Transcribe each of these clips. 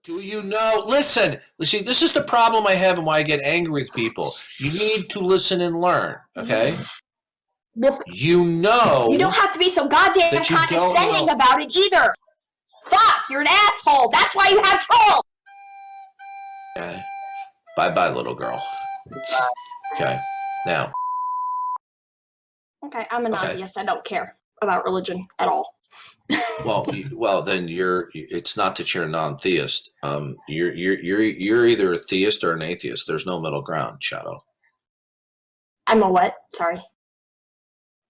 Do you know? Listen, see, this is the problem I have and why I get angry with people. You need to listen and learn, okay? You know. You don't have to be so goddamn condescending about it either. Fuck, you're an asshole. That's why you have trolls. Okay. Bye-bye, little girl. Okay. Now. Okay, I'm an atheist. I don't care about religion at all. Well, then it's not that you're a non-theist. You're either a theist or an atheist. There's no middle ground, Shadow. I'm a what? Sorry.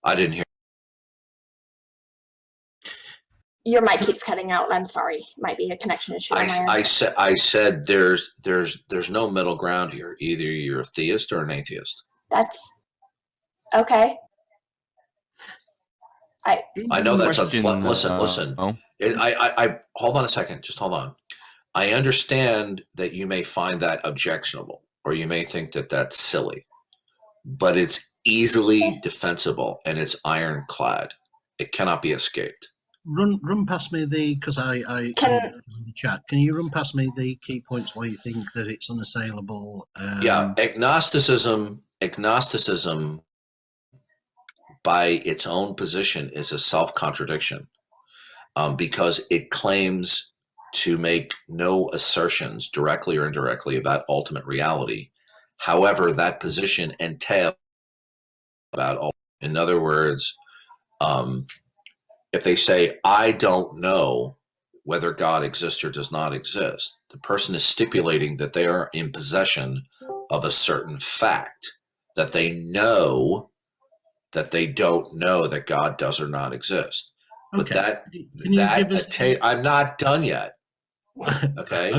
I didn't hear. Your mic keeps cutting out. I'm sorry. Might be a connection issue. I said there's no middle ground here. Either you're a theist or an atheist. That's okay. I know that's unpleasant. Listen. I hold on a second. Just hold on. I understand that you may find that objectionable, or you may think that that's silly, but it's easily defensible and it's ironclad. It cannot be escaped. Run past me because I in the chat. Can you run past me the key points why you think that it's unassailable? Yeah, agnosticism by its own position is a self-contradiction because it claims to make no assertions directly or indirectly about ultimate reality. However, that position entails about, in other words, if they say, I don't know whether God exists or does not exist, the person is stipulating that they are in possession of a certain fact, that they know that they don't know that God does or not exist. But I'm not done yet. Okay.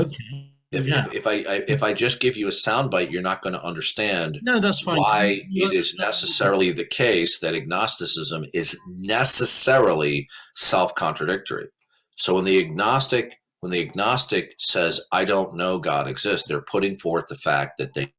If I just give you a soundbite, you're not going to understand that's fine. Why it is necessarily the case that agnosticism is necessarily self-contradictory. So when the agnostic says, I don't know God exists, they're putting forth the fact that they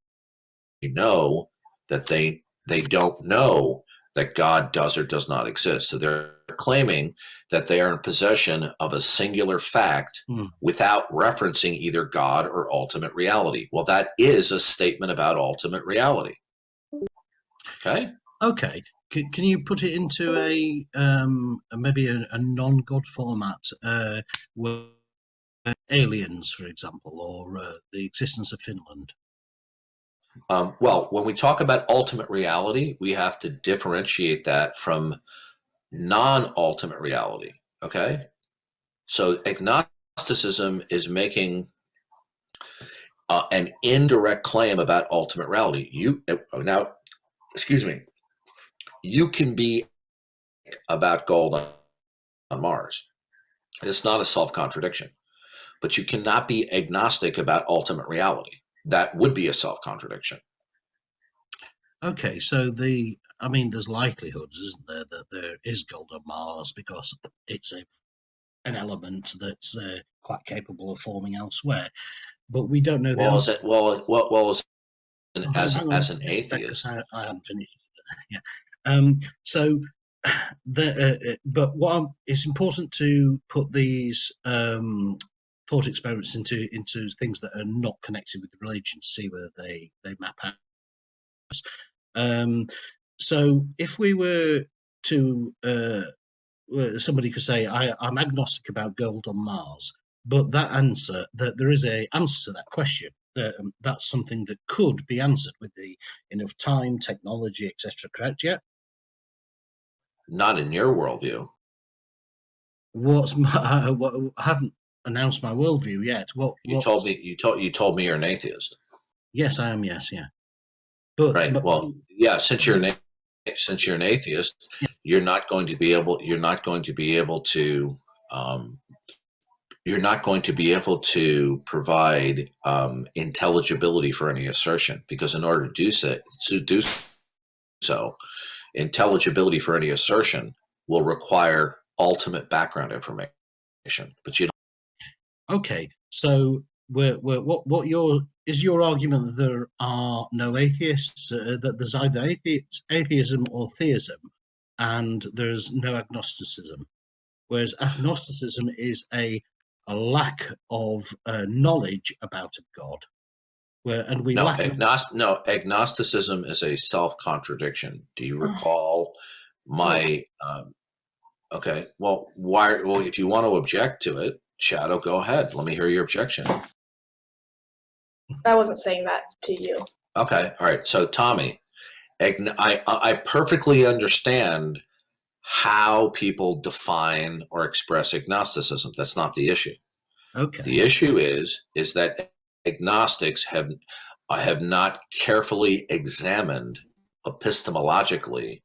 know that they don't know that God does or does not exist. So they're claiming that they are in possession of a singular fact without referencing either God or ultimate reality. Well, that is a statement about ultimate reality. Okay? Okay. Can you put it into a maybe a non-God format, where aliens, for example, or the existence of Finland? Well, when we talk about ultimate reality, we have to differentiate that from non-ultimate reality. Okay? So agnosticism is making an indirect claim about ultimate reality. You can be about gold on Mars. It's not a self-contradiction, but you cannot be agnostic about ultimate reality. That would be a self-contradiction. Okay, so there's likelihoods, isn't there, that there is gold on Mars because it's an element that's quite capable of forming elsewhere, but we don't know the answer. As an atheist, I haven't finished. But it's important to put these thought experiments into things that are not connected with the religion to see whether they map out. So if we were to somebody could say, I'm agnostic about gold on Mars, but that there is a answer to that question. That's something that could be answered with enough time, technology, etc. Correct? Yeah. Not in your worldview. I haven't announced my worldview yet. You told me you're an atheist. Yes, I am. Yes, yeah. But since you're an atheist, yeah. you're not going to be able to provide intelligibility for any assertion, because in order to do so, intelligibility for any assertion will require ultimate background information. But you don't. Okay, so what is your argument that there are no atheists, that there's either atheism or theism, and there's no agnosticism, whereas agnosticism is a a lack of knowledge about a God, agnosticism is a self-contradiction. Do you recall my? Okay, well, why? Well, if you want to object to it, Shadow, go ahead. Let me hear your objection. I wasn't saying that to you. Okay, all right. So, Tommy, I perfectly understand how people define or express agnosticism. That's not the issue. Okay. The issue is that agnostics have not carefully examined epistemologically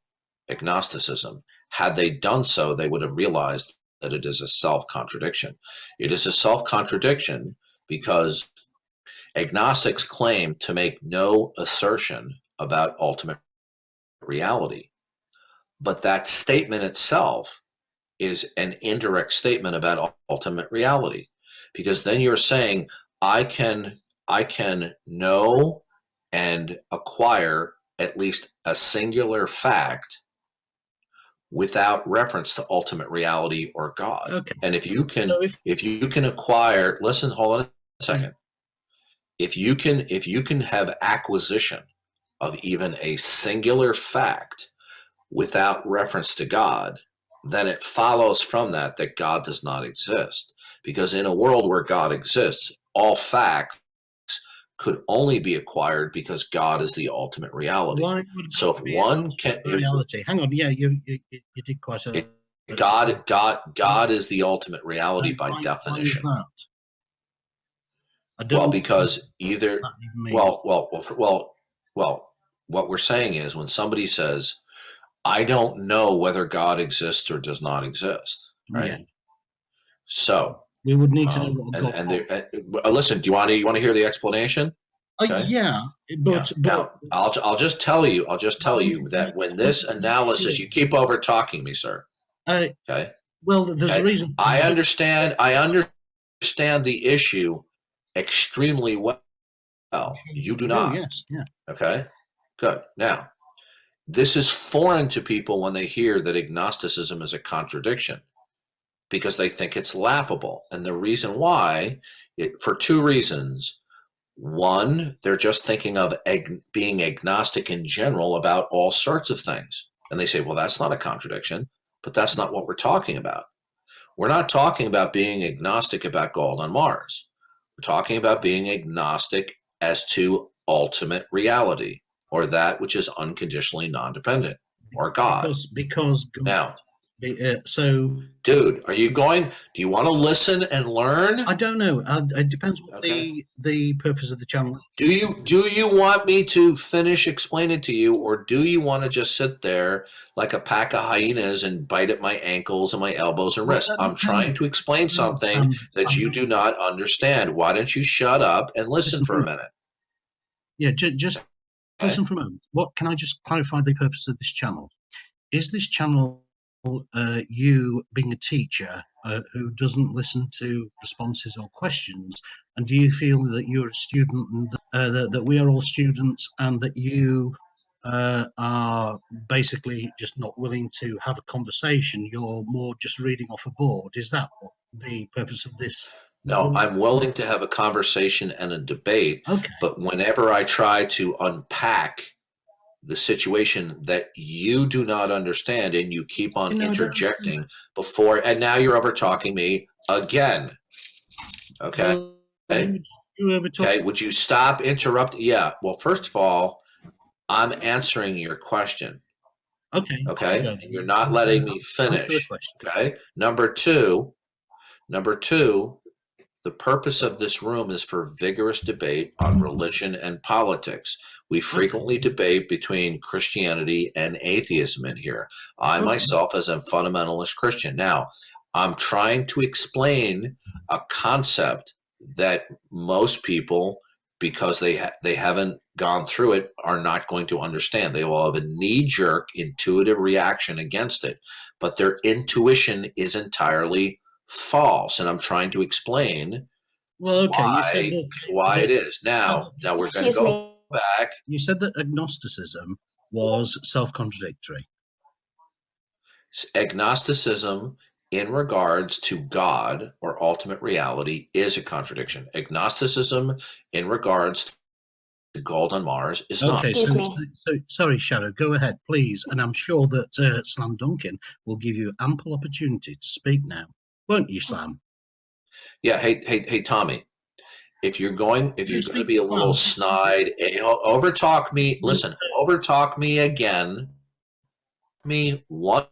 agnosticism. Had they done so, they would have realized that it is a self-contradiction. It is a self-contradiction because agnostics claim to make no assertion about ultimate reality. But that statement itself is an indirect statement about ultimate reality, because then you're saying I can know and acquire at least a singular fact without reference to ultimate reality or God. Okay. And if you can, So if you can acquire, listen, hold on a second. If you can have acquisition of even a singular fact without reference to God, then it follows from that God does not exist. Because in a world where God exists, all facts could only be acquired because God is the ultimate reality. Why would so if one can reality? Hang on, yeah, you did quite a God is the ultimate reality by definition. Why is that? I don't Well, because either well, what we're saying is when somebody says, I don't know whether God exists or does not exist, right? Yeah. So we would need to know what God listen, do you want to hear the explanation? Okay. Yeah, but now I'll just tell you that when this analysis, you keep over talking me, sir. Okay. Well, there's a reason. I understand the issue extremely well. You do not. Yes. Yeah. Okay. Good. Now, this is foreign to people when they hear that agnosticism is a contradiction, because they think it's laughable. And the reason why, for two reasons. One, they're just thinking of being agnostic in general about all sorts of things. And they say, well, that's not a contradiction, but that's not what we're talking about. We're not talking about being agnostic about gold on Mars. We're talking about being agnostic as to ultimate reality, or that which is unconditionally non-dependent, or God. Because God, now, so, dude, do you want to listen and learn? I don't know. It depends what the purpose of the channel is. Do you want me to finish explaining to you, or do you want to just sit there like a pack of hyenas and bite at my ankles and my elbows and wrists? I'm trying to explain something that you do not understand. Why don't you shut up and listen for a minute? Yeah, just listen for a moment. What can I just clarify the purpose of this channel? Is this channel you being a teacher who doesn't listen to responses or questions, and do you feel that you're a student and that we are all students, and that you are basically just not willing to have a conversation? You're more just reading off a board. Is that what the purpose of this? No, I'm willing to have a conversation and a debate, but whenever I try to unpack the situation that you do not understand and you keep on interjecting before, and now you're over talking me again. Okay. Okay. Would you stop interrupting? Yeah. Well, first of all, I'm answering your question. Okay. Okay. And you're not letting me finish. Okay. Number two, the purpose of this room is for vigorous debate on religion and politics. We frequently debate between Christianity and atheism in here. I myself as a fundamentalist Christian. Now, I'm trying to explain a concept that most people, because they haven't gone through it, are not going to understand. They will have a knee-jerk intuitive reaction against it, but their intuition is entirely false, and I'm trying to explain why it is. Now we're going to go back. You said that agnosticism was self-contradictory. Agnosticism in regards to God or ultimate reality is a contradiction. Agnosticism in regards to gold on Mars is not. Okay, Excuse me. so sorry, Shadow, go ahead, please. And I'm sure that Slam Duncan will give you ample opportunity to speak now. Won't you, Slam? Yeah, hey, Tommy. If you're going to be a little Slam. snide, overtalk me. Listen, overtalk me again. Me one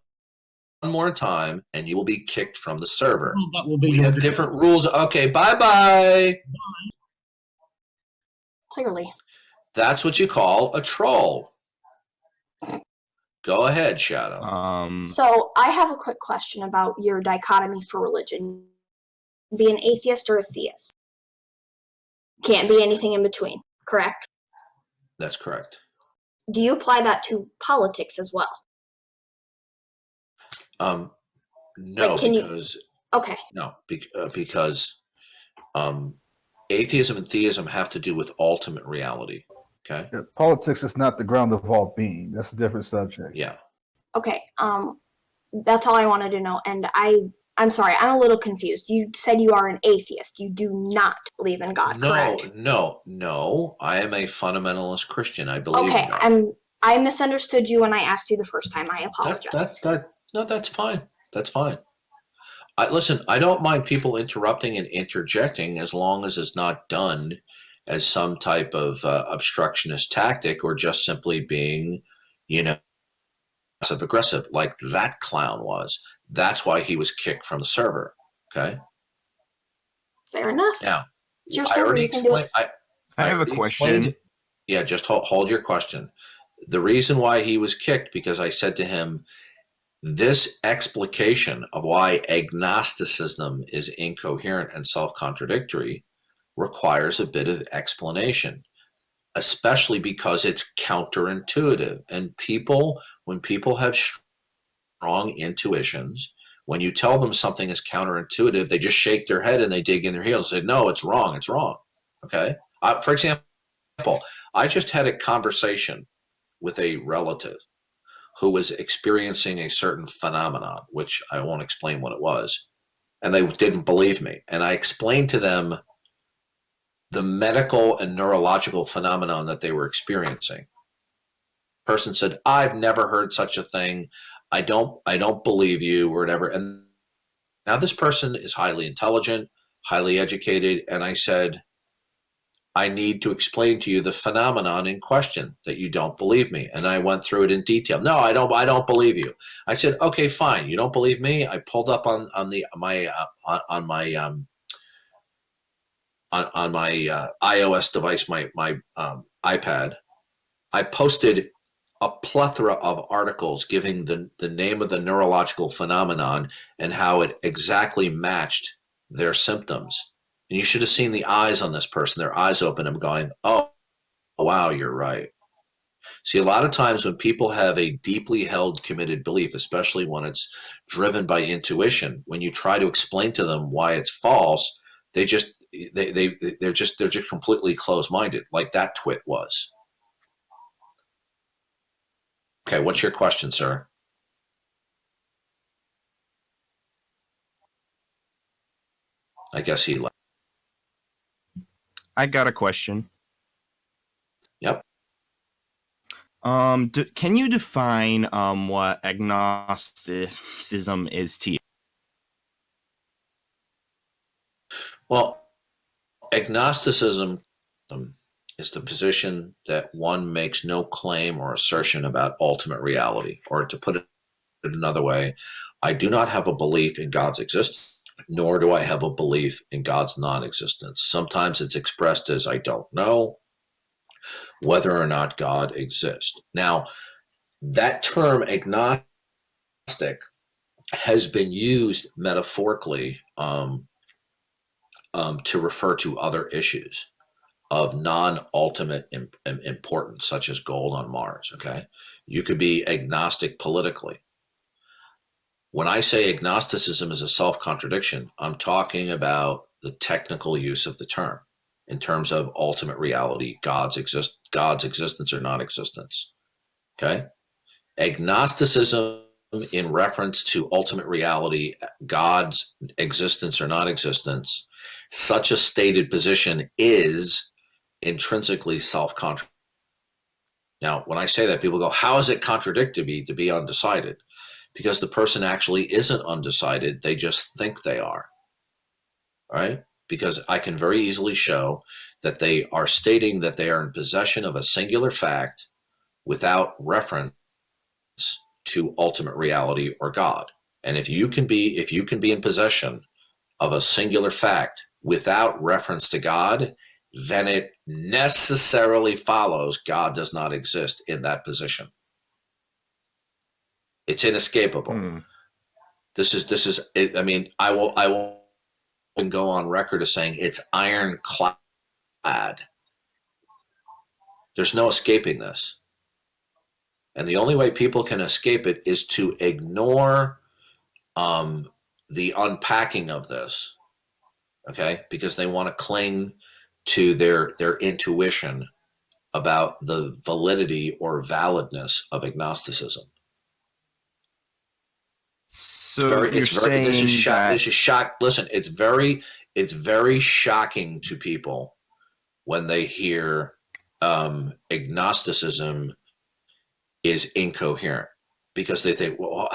more time, and you will be kicked from the server. Well, that will be We your have different rules. Okay, bye. Clearly. That's what you call a troll. Go ahead, Shadow. So I have a quick question about your dichotomy for religion. Be an atheist or a theist. Can't be anything in between, correct? That's correct. Do you apply that to politics as well? No, Like, because okay. No, because atheism and theism have to do with ultimate reality. Okay. Yeah, politics is not the ground of all being. That's a different subject. Yeah. Okay. That's all I wanted to know. And I'm sorry, I'm a little confused. You said you are an atheist. You do not believe in God, correct? No. I am a fundamentalist Christian. I believe Okay, in God. I misunderstood you when I asked you the first time. I apologize. No, that's fine. That's fine. Listen, I don't mind people interrupting and interjecting as long as it's not done as some type of obstructionist tactic or just simply being, passive aggressive like that clown was. That's why he was kicked from the server. Okay. Fair enough. Now, It's your server. You can do it. I have a question. Yeah, just hold your question. The reason why he was kicked, because I said to him, this explication of why agnosticism is incoherent and self-contradictory requires a bit of explanation, especially because it's counterintuitive. And when people have strong intuitions, when you tell them something is counterintuitive, they just shake their head and they dig in their heels and say, no, it's wrong. It's wrong. Okay. For example, I just had a conversation with a relative who was experiencing a certain phenomenon, which I won't explain what it was, and they didn't believe me. And I explained to them the medical and neurological phenomenon that they were experiencing. Person said, I've never heard such a thing. I don't believe you or whatever. And now this person is highly intelligent, highly educated. And I said, I need to explain to you the phenomenon in question that you don't believe me. And I went through it in detail. No, I don't believe you. I said, okay, fine. You don't believe me. I pulled up on my iOS device, my iPad. I posted a plethora of articles giving the name of the neurological phenomenon and how it exactly matched their symptoms. And you should have seen the eyes on this person. Their eyes open and going, oh, wow, you're right. See, a lot of times when people have a deeply held committed belief, especially when it's driven by intuition, when you try to explain to them why it's false, they're just completely closed-minded, like that twit was. Okay, what's your question, sir? I guess he left. I got a question. Yep. Can you define what agnosticism is to you? Well, agnosticism is the position that one makes no claim or assertion about ultimate reality. Or to put it another way, I do not have a belief in God's existence, nor do I have a belief in God's non-existence. Sometimes it's expressed as I don't know whether or not God exists. Now, that term agnostic has been used metaphorically to refer to other issues of non-ultimate importance, such as gold on Mars. Okay, you could be agnostic politically. When I say agnosticism is a self-contradiction, I'm talking about the technical use of the term in terms of ultimate reality, God's existence or non-existence. Okay, agnosticism in reference to ultimate reality, God's existence or non-existence, such a stated position is intrinsically self-contradictory. Now, when I say that, people go, how is it contradictory to be undecided? Because the person actually isn't undecided. They just think they are, right? Because I can very easily show that they are stating that they are in possession of a singular fact without reference to ultimate reality or God. And if you can be in possession of a singular fact without reference to God, then it necessarily follows God does not exist in that position. It's inescapable. This is I mean, I will go on record as saying it's ironclad. There's no escaping this. And the only way people can escape it is to ignore the unpacking of this, okay? Because they want to cling to their intuition about the validity or validness of agnosticism. So you're saying this is that shock. Listen, it's very shocking to people when they hear agnosticism is incoherent, because they think, well,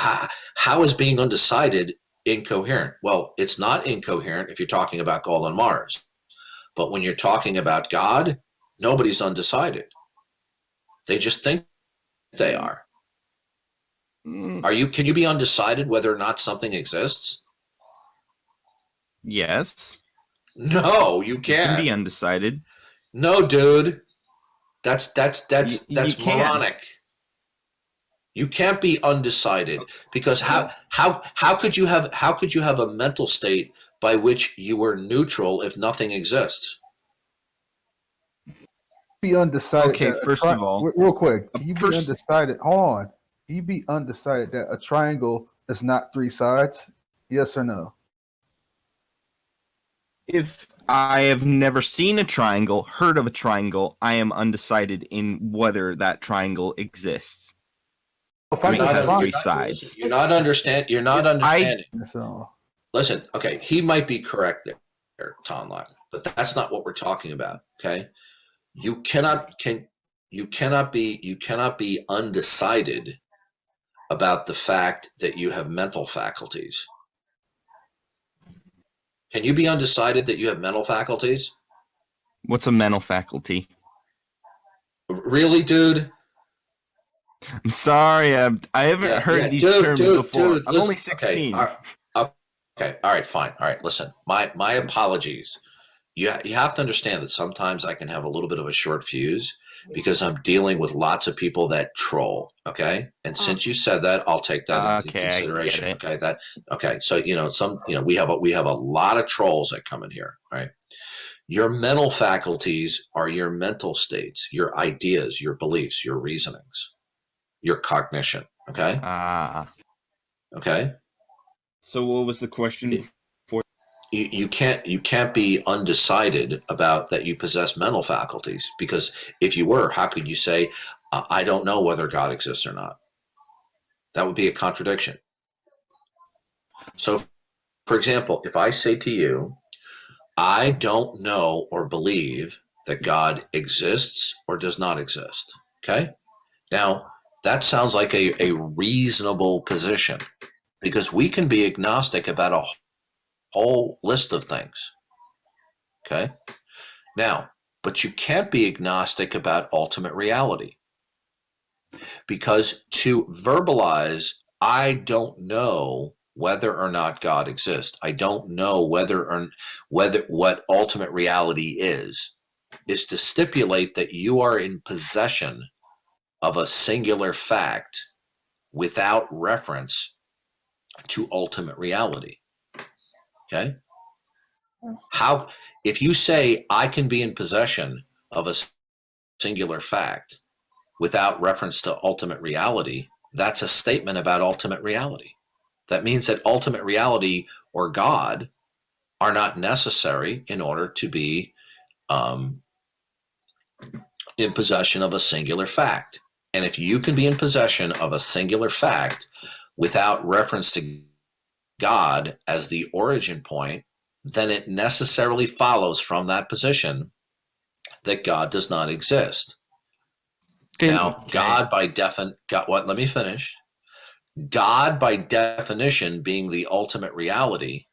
how is being undecided incoherent? Well, it's not incoherent if you're talking about God on Mars. But when you're talking about God, nobody's undecided. They just think they are. Can you be undecided whether or not something exists? yes. No, you You can't. can be undecided. No, dude. That's You can. moronic. You can't be undecided, because how could you have a mental state by which you were neutral if nothing exists? Be undecided. Okay, first of all, real quick, can you be pers- undecided? Hold on. Can you be undecided that a triangle is not three sides? Yes or no? If I have never seen a triangle, heard of a triangle, I am undecided in whether that triangle exists. If I mean, it go has find- three sides. You're not understanding. So, Listen, okay, he might be correct there, Tonlock, but that's not what we're talking about. Okay, you cannot be undecided about the fact that you have mental faculties. Can you be undecided that you have mental faculties? What's a mental faculty? Really, dude? I'm sorry, I haven't heard these terms before. I'm only 16. Okay, all right, fine. All right, listen, my apologies. You have to understand that sometimes I can have a little bit of a short fuse because I'm dealing with lots of people that troll. Okay, and since you said that, I'll take that into consideration. I get it. Okay. So we have a lot of trolls that come in here. Right. Your mental faculties are your mental states, your ideas, your beliefs, your reasonings, your cognition. Okay. Okay. So what was the question? You can't be undecided about that you possess mental faculties, because if you were, how could you say, I don't know whether God exists or not? That would be a contradiction. So, for example, if I say to you, I don't know or believe that God exists or does not exist. Okay. Now, that sounds like a reasonable position, because we can be agnostic about a whole list of things. Okay. Now, but you can't be agnostic about ultimate reality, because to verbalize, I don't know whether or not God exists, I don't know whether what ultimate reality is to stipulate that you are in possession of a singular fact without reference to ultimate reality. Okay? How, if you say I can be in possession of a singular fact without reference to ultimate reality, that's a statement about ultimate reality. That means that ultimate reality or God are not necessary in order to be in possession of a singular fact. And if you can be in possession of a singular fact without reference to God as the origin point, then it necessarily follows from that position that God does not exist. Now, God by let me finish. God by definition being the ultimate reality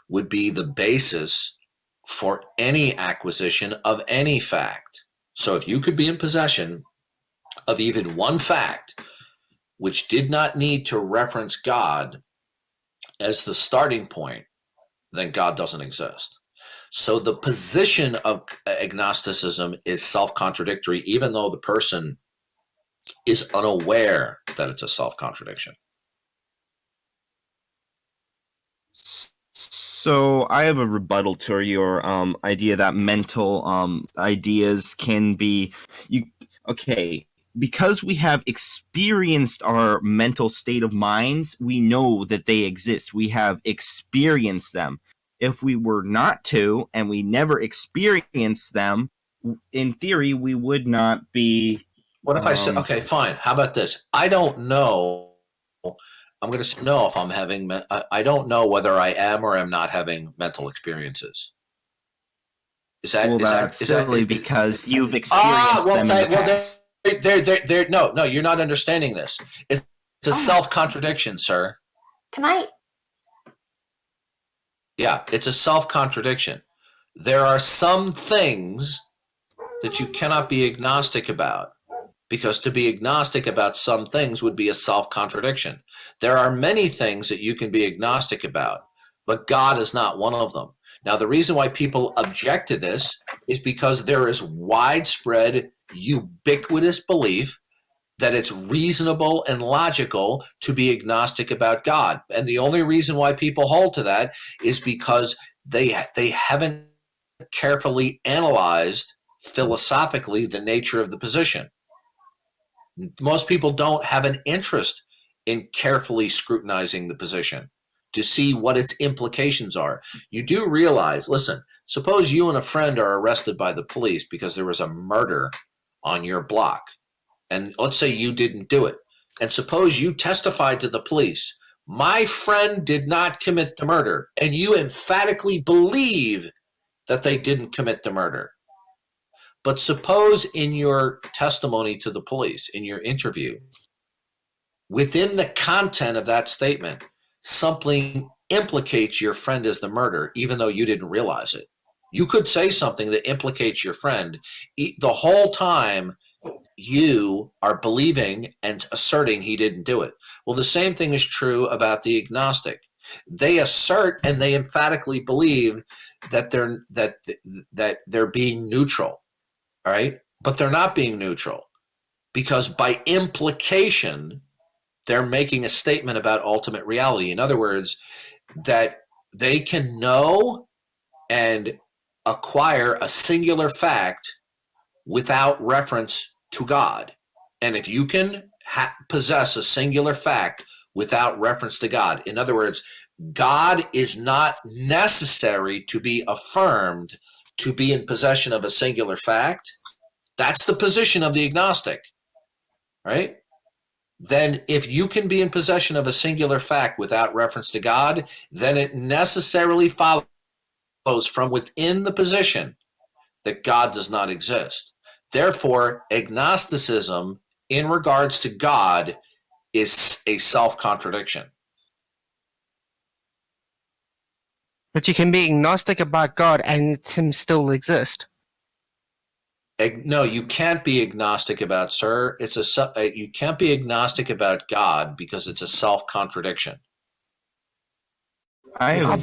would be the basis for any acquisition of any fact. So if you could be in possession of even one fact which did not need to reference God as the starting point, then God doesn't exist. So the position of agnosticism is self-contradictory, even though the person is unaware that it's a self-contradiction. So I have a rebuttal to your idea that mental ideas can be because we have experienced our mental state of minds, we know that they exist. We have experienced them. If we were not to, and we never experienced them, in theory, we would not be. What if I said, okay, fine. How about this? I don't know. I'm going to know if I'm having, I don't know whether I am or am not having mental experiences. Is that silly because you've experienced them in the past? No, you're not understanding this. It's a self-contradiction, sir. Can I? Yeah, it's a self-contradiction. There are some things that you cannot be agnostic about, because to be agnostic about some things would be a self-contradiction. There are many things that you can be agnostic about, but God is not one of them. Now, the reason why people object to this is because there is widespread, ubiquitous belief that it's reasonable and logical to be agnostic about God. And the only reason why people hold to that is because they haven't carefully analyzed philosophically the nature of the position. Most people don't have an interest in carefully scrutinizing the position to see what its implications are. You do realize, listen, suppose you and a friend are arrested by the police because there was a murder on your block. And let's say you didn't do it. And suppose you testified to the police, my friend did not commit the murder, and you emphatically believe that they didn't commit the murder. But suppose in your testimony to the police, in your interview, within the content of that statement, something implicates your friend as the murderer, even though you didn't realize it. You could say something that implicates your friend the whole time you are believing and asserting he didn't do it. Well, the same thing is true about the agnostic. They assert and they emphatically believe that they're being neutral, all right? But they're not being neutral, because by implication, they're making a statement about ultimate reality. In other words, that they can know and acquire a singular fact without reference to God. And if you can possess a singular fact without reference to God, in other words, God is not necessary to be affirmed to be in possession of a singular fact. That's the position of the agnostic, right? Then if you can be in possession of a singular fact without reference to God, then it necessarily follows from within the position that God does not exist. Therefore, agnosticism in regards to God is a self-contradiction. But you can be agnostic about God and him still exist. No, you can't be agnostic about, sir. You can't be agnostic about God because it's a self-contradiction.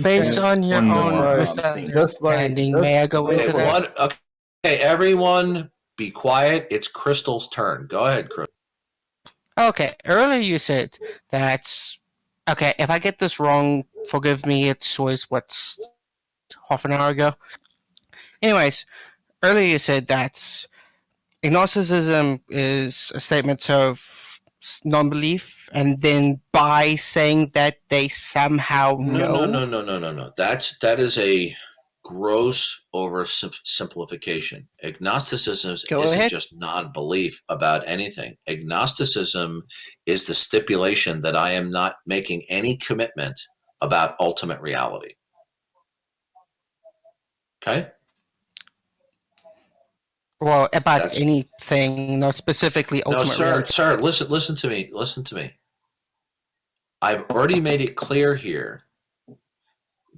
Based on your own just understanding, may I go into that? Okay, everyone be quiet. It's Crystal's turn. Go ahead, Crystal. Okay, earlier you said that. Okay, if I get this wrong, forgive me. It was half an hour ago. Anyways, earlier you said that agnosticism is a statement of non-belief, and then by saying that they somehow know. No. That is a gross oversimplification. Agnosticism Go isn't ahead. just non-belief about anything. Agnosticism is the stipulation that I am not making any commitment about ultimate reality. Okay? Well, about That's- anything, not specifically No, ultimate sir, reality. sir, listen to me. Listen to me. I've already made it clear here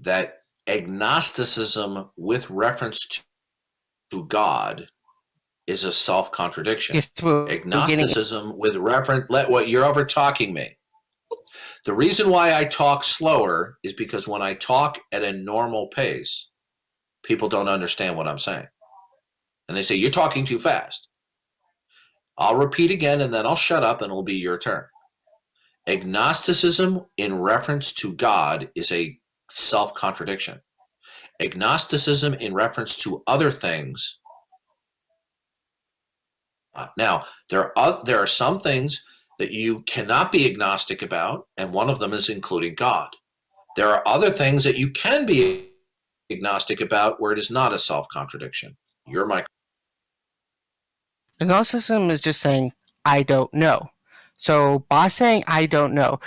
that agnosticism with reference to God is a self-contradiction. Yes, we're getting Agnosticism with reference, you're over talking me. The reason why I talk slower is because when I talk at a normal pace, people don't understand what I'm saying. And they say, you're talking too fast. I'll repeat again and then I'll shut up and it'll be your turn. Agnosticism in reference to God is a self-contradiction. Agnosticism in reference to other things. Now, there are some things that you cannot be agnostic about, and one of them is including God. There are other things that you can be agnostic about where it is not a self-contradiction. You're my... Agnosticism is just saying, I don't know. So by saying I don't know,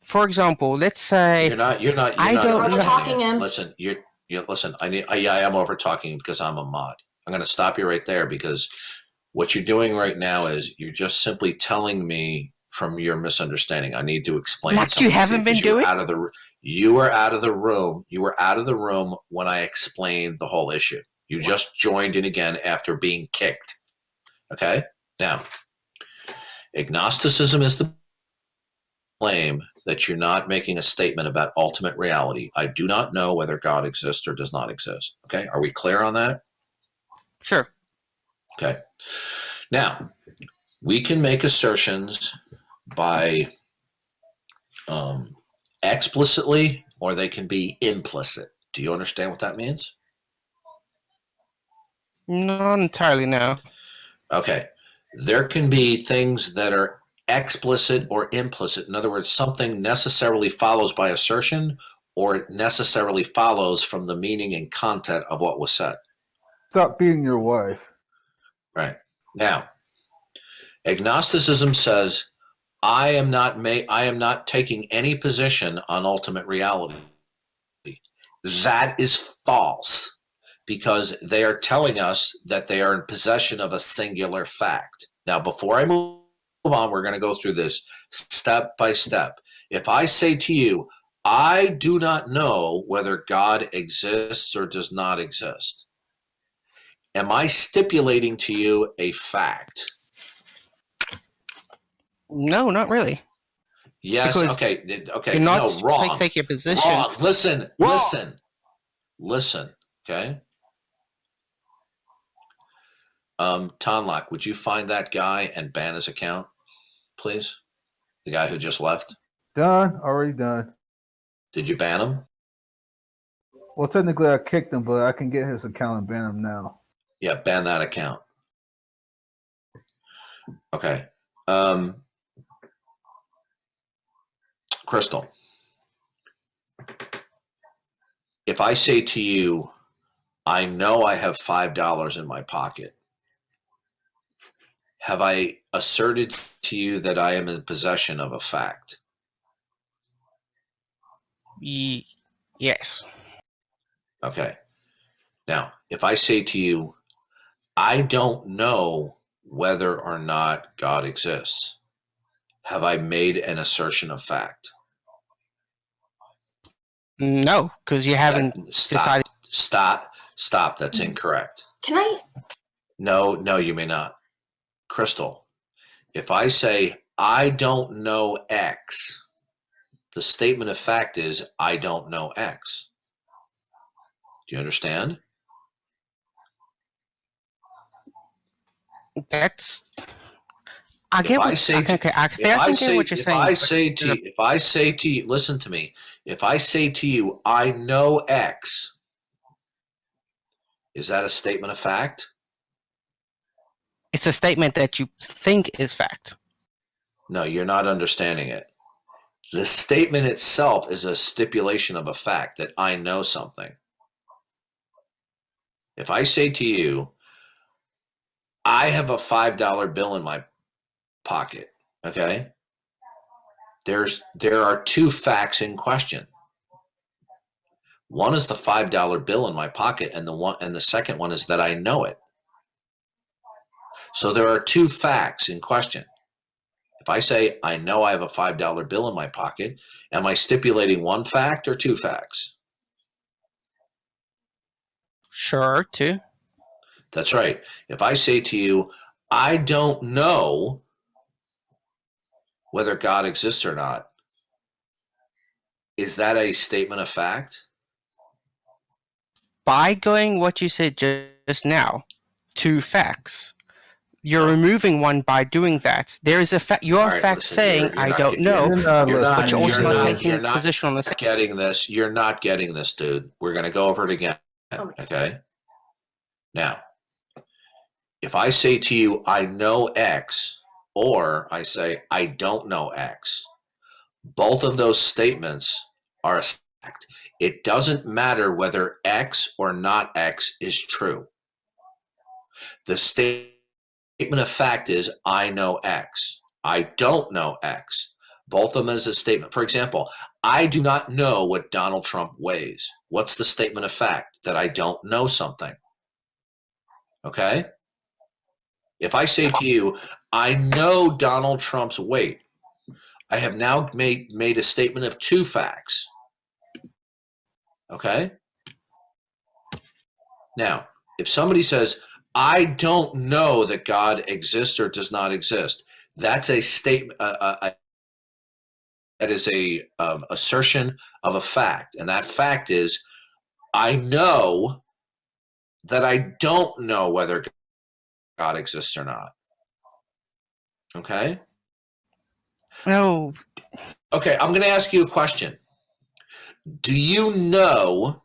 for example, let's say You're not I don't understanding know. Talking it. him. Listen, listen, I am over talking because I'm a mod. I'm going to stop you right there because what you're doing right now is you're just simply telling me from your misunderstanding. I need to explain Like something you haven't to you, been doing? you were out of the room. You were out of the room when I explained the whole issue. You just joined in again after being kicked. Okay? Now, agnosticism is the claim that you're not making a statement about ultimate reality. I do not know whether God exists or does not exist. Okay? Are we clear on that? Sure. Okay. Now, we can make assertions by explicitly or they can be implicit. Do you understand what that means? Not entirely, no. Okay. There can be things that are explicit or implicit. In other words, something necessarily follows by assertion or it necessarily follows from the meaning and content of what was said. Stop beating your wife. Right. Now, agnosticism says, I am not taking any position on ultimate reality. That is false because they are telling us that they are in possession of a singular fact. Now, before I move on, we're going to go through this step by step. If I say to you, I do not know whether God exists or does not exist, am I stipulating to you a fact? No, not really. Yes. Because Okay. Okay. you're not No, wrong. taking a position. Wrong. Listen. Wrong. Listen. Listen. Okay. Tonlock, would you find that guy and ban his account, please? The guy who just left. Done. Already done. Did you ban him? Well, technically, I kicked him, but I can get his account and ban him now. Yeah, ban that account. Okay. Crystal, if I say to you, I know I have $5 in my pocket, have I asserted to you that I am in possession of a fact? Yes. Okay. Now, if I say to you, I don't know whether or not God exists, have I made an assertion of fact? No, because you haven't decided. Stop. That's incorrect. Can I? No, you may not. Crystal, if I say, I don't know X, the statement of fact is, I don't know X. Do you understand? That's. I If get I what. say, Okay, to, I if I can get say, what you're if saying. I say to you, listen to me. If I say to you, I know X, is that a statement of fact? It's a statement that you think is fact. No, you're not understanding it. The statement itself is a stipulation of a fact that I know something. If I say to you, I have a $5 bill in my pocket, okay? There are two facts in question. One is the $5 bill in my pocket, and the second one is that I know it. So there are two facts in question. If I say I know I have a $5 bill in my pocket, am I stipulating one fact or two facts? Sure, too. That's right. If I say to you, I don't know whether God exists or not, is that a statement of fact? By going what you said just now, two facts. You're No. removing one by doing that. There is a fact. Your All right, fact listen, saying you're I not don't get- know, You're not You're not, but you're also you're not not, taking you're not position on the same. getting this. You're not getting this, dude. We're going to go over it again. Okay. Now, if I say to you, I know X, or I say, I don't know X, both of those statements are a fact. It doesn't matter whether X or not X is true. The statement of fact is, I know X. I don't know X. Both of them is a statement. For example, I do not know what Donald Trump weighs. What's the statement of fact? That I don't know something. Okay? If I say to you, I know Donald Trump's weight, I have now made a statement of two facts. Okay? Now, if somebody says, I don't know that God exists or does not exist, that's a statement. That is a assertion of a fact, and that fact is, I know that I don't know whether God exists or not. Okay? No, Okay, I'm going to ask you a question. Do you know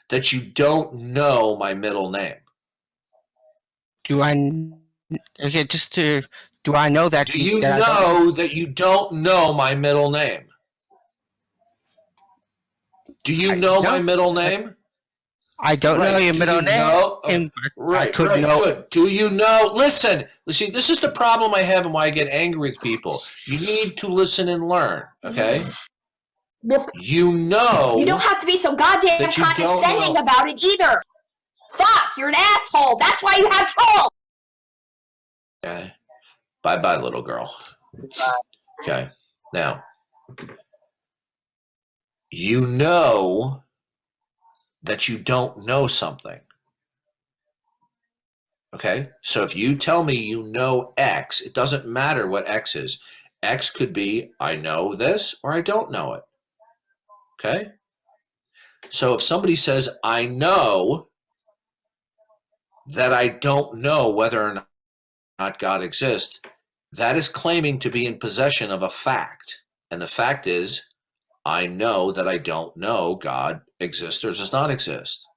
that you don't know my middle name? do I? Okay, just to. Do I know that? Do you that I don't know that you don't know my middle name? Do you know my middle name? I don't know Right. your Do middle you name. know? Okay. I Right, could right, know. good. Do you know? Listen, this is the problem I have and why I get angry with people. You need to listen and learn, okay? You know. You don't have to be so goddamn that you don't condescending know. about it either. Fuck, you're an asshole. That's why you have trolls. Okay. Bye-bye, little girl. Okay. Now, you know that you don't know something. Okay? So if you tell me you know X, it doesn't matter what X is. X could be, I know this or I don't know it. Okay? So if somebody says, I know that I don't know whether or not God exists, that is claiming to be in possession of a fact. And the fact is, I know that I don't know God exists or does not exist.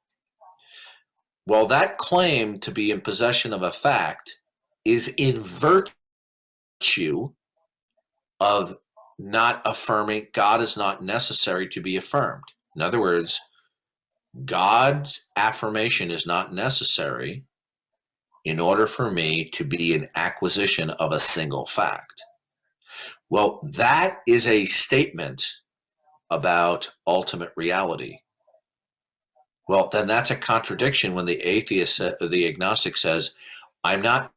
Well, that claim to be in possession of a fact is in virtue of not affirming God is not necessary to be affirmed. In other words, God's affirmation is not necessary in order for me to be an acquisition of a single fact. Well, that is a statement about ultimate reality. Well, then that's a contradiction when the atheist, the agnostic says, I'm not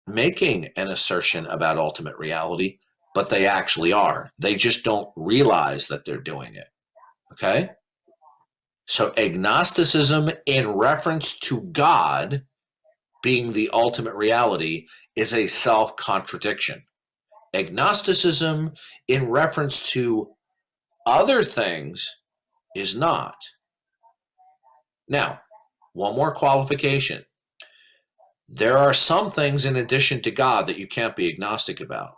making an assertion about ultimate reality, but they actually are. They just don't realize that they're doing it. Okay? So agnosticism in reference to God being the ultimate reality is a self-contradiction. Agnosticism in reference to other things is not. Now, one more qualification. There are some things in addition to God that you can't be agnostic about,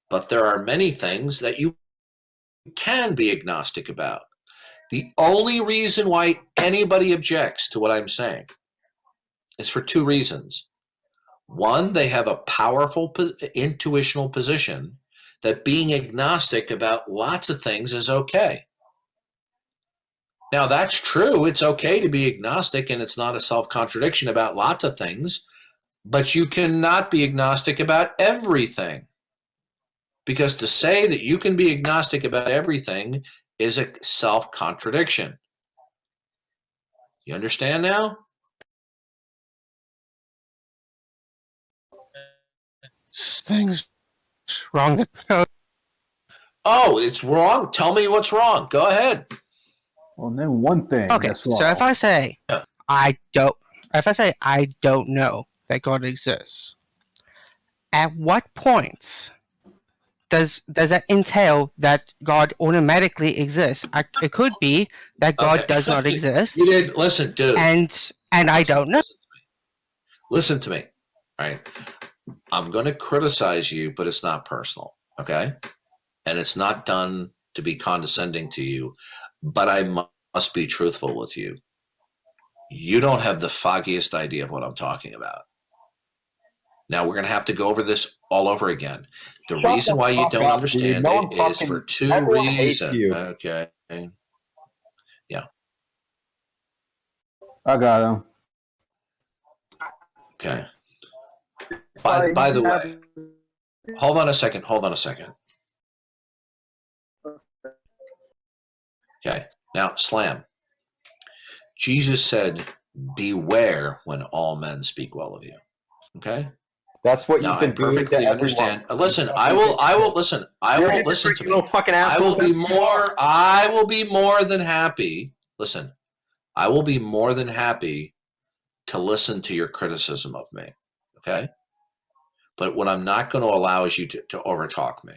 but there are many things that you can be agnostic about. The only reason why anybody objects to what I'm saying is for two reasons. One, they have a powerful intuitional position that being agnostic about lots of things is okay. Now, that's true. It's okay to be agnostic, and it's not a self-contradiction about lots of things, but you cannot be agnostic about everything. Because to say that you can be agnostic about everything is a self-contradiction. You understand now? Things wrong. Oh, it's wrong? Tell me what's wrong. Go ahead. Well, name one thing Okay, that's wrong. so if I say Yeah. I don't know that God exists, at what point does that entail that God automatically exists? It could be that God Okay. does not exist, You did listen, dude. and I don't know. Listen to me. All right. I'm going to criticize you, but it's not personal. Okay. And it's not done to be condescending to you, but I must be truthful with you. You don't have the foggiest idea of what I'm talking about. Now we're going to have to go over this all over again. The Shut reason the why you fuck don't up, understand dude. No one it is fucking- for two everyone hates reasons. you. Okay. Yeah. I got him. Okay. By the way, hold on a second. Okay. Now, Slam. Jesus said, beware when all men speak well of you. Okay. That's what Now you've I been doing to perfectly everyone. Listen. I will listen. I You're a will listen hypocrite, to you me. little fucking I asshole. will be more. I will be more than happy. Listen. I will be more than happy to listen to your criticism of me. Okay. But what I'm not going to allow is you to overtalk me.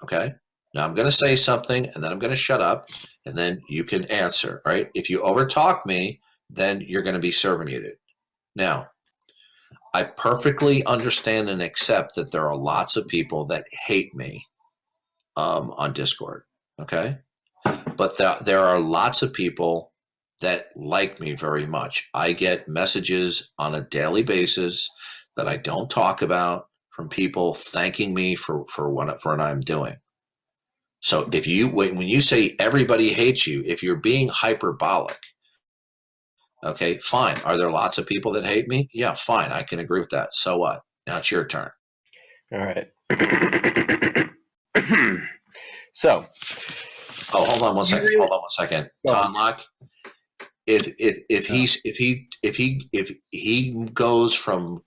Okay. Now I'm going to say something, and then I'm going to shut up, and then you can answer. Right. If you overtalk me, then you're going to be server muted. Now, I perfectly understand and accept that there are lots of people that hate me on Discord, okay? But there are lots of people that like me very much. I get messages on a daily basis that I don't talk about from people thanking me for what I'm doing. So when you say everybody hates you, if you're being hyperbolic, okay, fine. Are there lots of people that hate me? Yeah, fine. I can agree with that. So what? Now it's your turn. All right. So, hold on one second. Go on. Tom Locke, if he goes from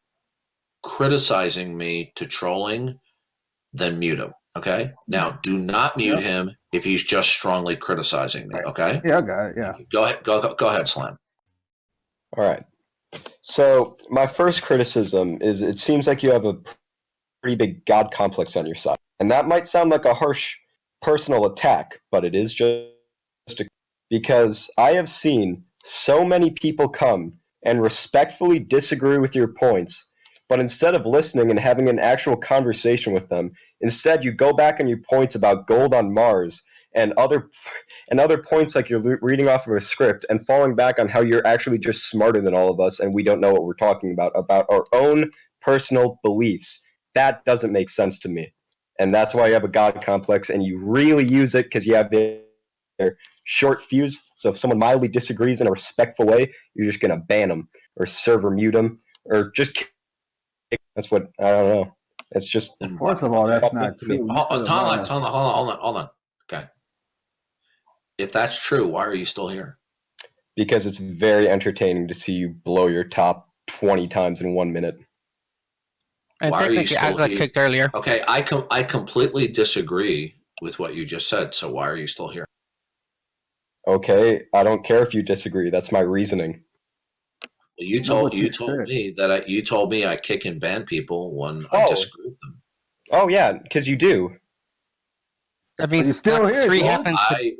criticizing me to trolling, then mute him. Okay. Now, do not mute him if he's just strongly criticizing me. Okay. Yeah, I got it. Yeah. Go ahead. Go ahead, Slam. all right. So, my first criticism is it seems like you have a pretty big God complex on your side. And that might sound like a harsh personal attack, but it is just because I have seen so many people come and respectfully disagree with your points, but instead of listening and having an actual conversation with them, instead you go back on your points about gold on Mars and other points like you're reading off of a script and falling back on how you're actually just smarter than all of us and we don't know what we're talking about our own personal beliefs. That doesn't make sense to me. And that's why you have a God complex and you really use it because you have their short fuse. So if someone mildly disagrees in a respectful way, you're just going to ban them or server mute them or just kick. That's what, I don't know. It's just. First of all, that's not true. Hold on. Okay. If that's true, why are you still here? Because it's very entertaining to see you blow your top 20 times in 1 minute. And Why are you technically, I still got here? kicked earlier. Okay, I completely disagree with what you just said. So why are you still here? Okay, I don't care if you disagree. That's my reasoning. You told me I kick and ban people when I disagree with them. Oh yeah, because you do. I mean, you're still here, three Joel. happens to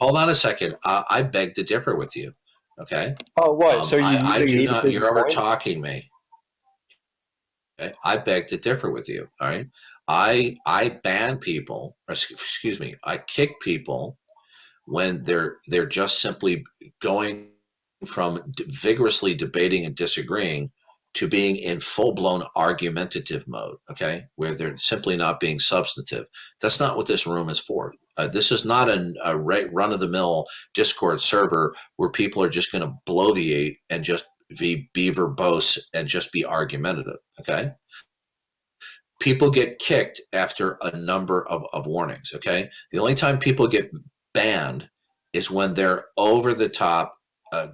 Hold on a second. I beg to differ with you. Okay. Oh what? So I you do need not. to You're over talking me. Okay. I beg to differ with you. All right. I ban people. Excuse me. I kick people when they're just simply going from vigorously debating and disagreeing to being in full-blown argumentative mode, okay, where they're simply not being substantive. That's not what this room is for. This is not a run-of-the-mill Discord server where people are just going to bloviate and just be verbose and just be argumentative, okay? People get kicked after a number of warnings, okay? The only time people get banned is when they're over the top,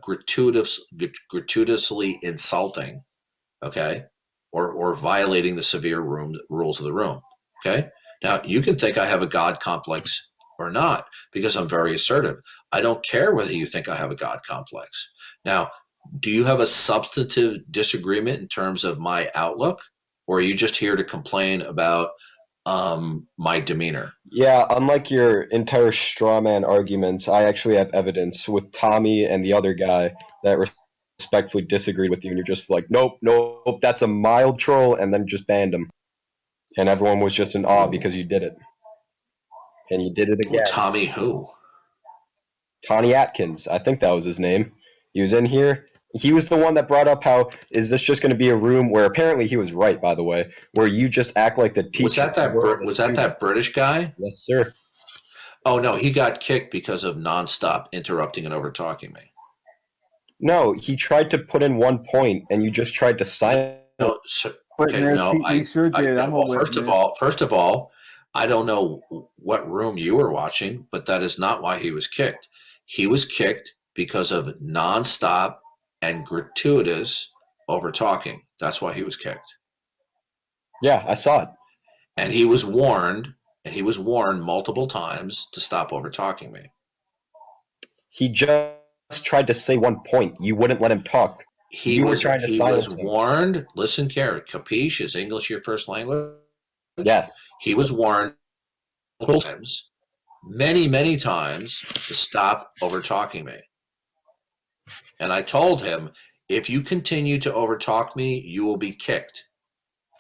gratuitously insulting, okay? Or violating the severe rules of the room, okay? Now, you can think I have a God complex or not because I'm very assertive. I don't care whether you think I have a God complex. Now, do you have a substantive disagreement in terms of my outlook, or are you just here to complain about my demeanor? Yeah, unlike your entire straw man arguments, I actually have evidence with Tommy and the other guy that respectfully disagreed with you, and you're just like, nope, that's a mild troll, and then just banned him. And everyone was just in awe because you did it. And you did it again. Well, Tommy who? Tony Atkins, I think that was his name. He was in here. He was the one that brought up how, is this just going to be a room where, apparently he was right, by the way, where you just act like the teacher. Was that British guy? Yes, sir. Oh, no, he got kicked because of nonstop interrupting and over-talking me. No, he tried to put in one point, and you just tried to silence. No, okay, no, he sure did. well, first of all, I don't know what room you were watching, but that is not why he was kicked. He was kicked because of nonstop and gratuitous over-talking. That's why he was kicked. Yeah, I saw it. And he was warned, multiple times to stop over-talking me. He just tried to say one point. You wouldn't let him talk. He was warned. Listen, Carrot, capiche? Is English your first language? Yes. He was warned multiple times, many times, to stop over-talking me. And I told him, if you continue to over-talk me, you will be kicked.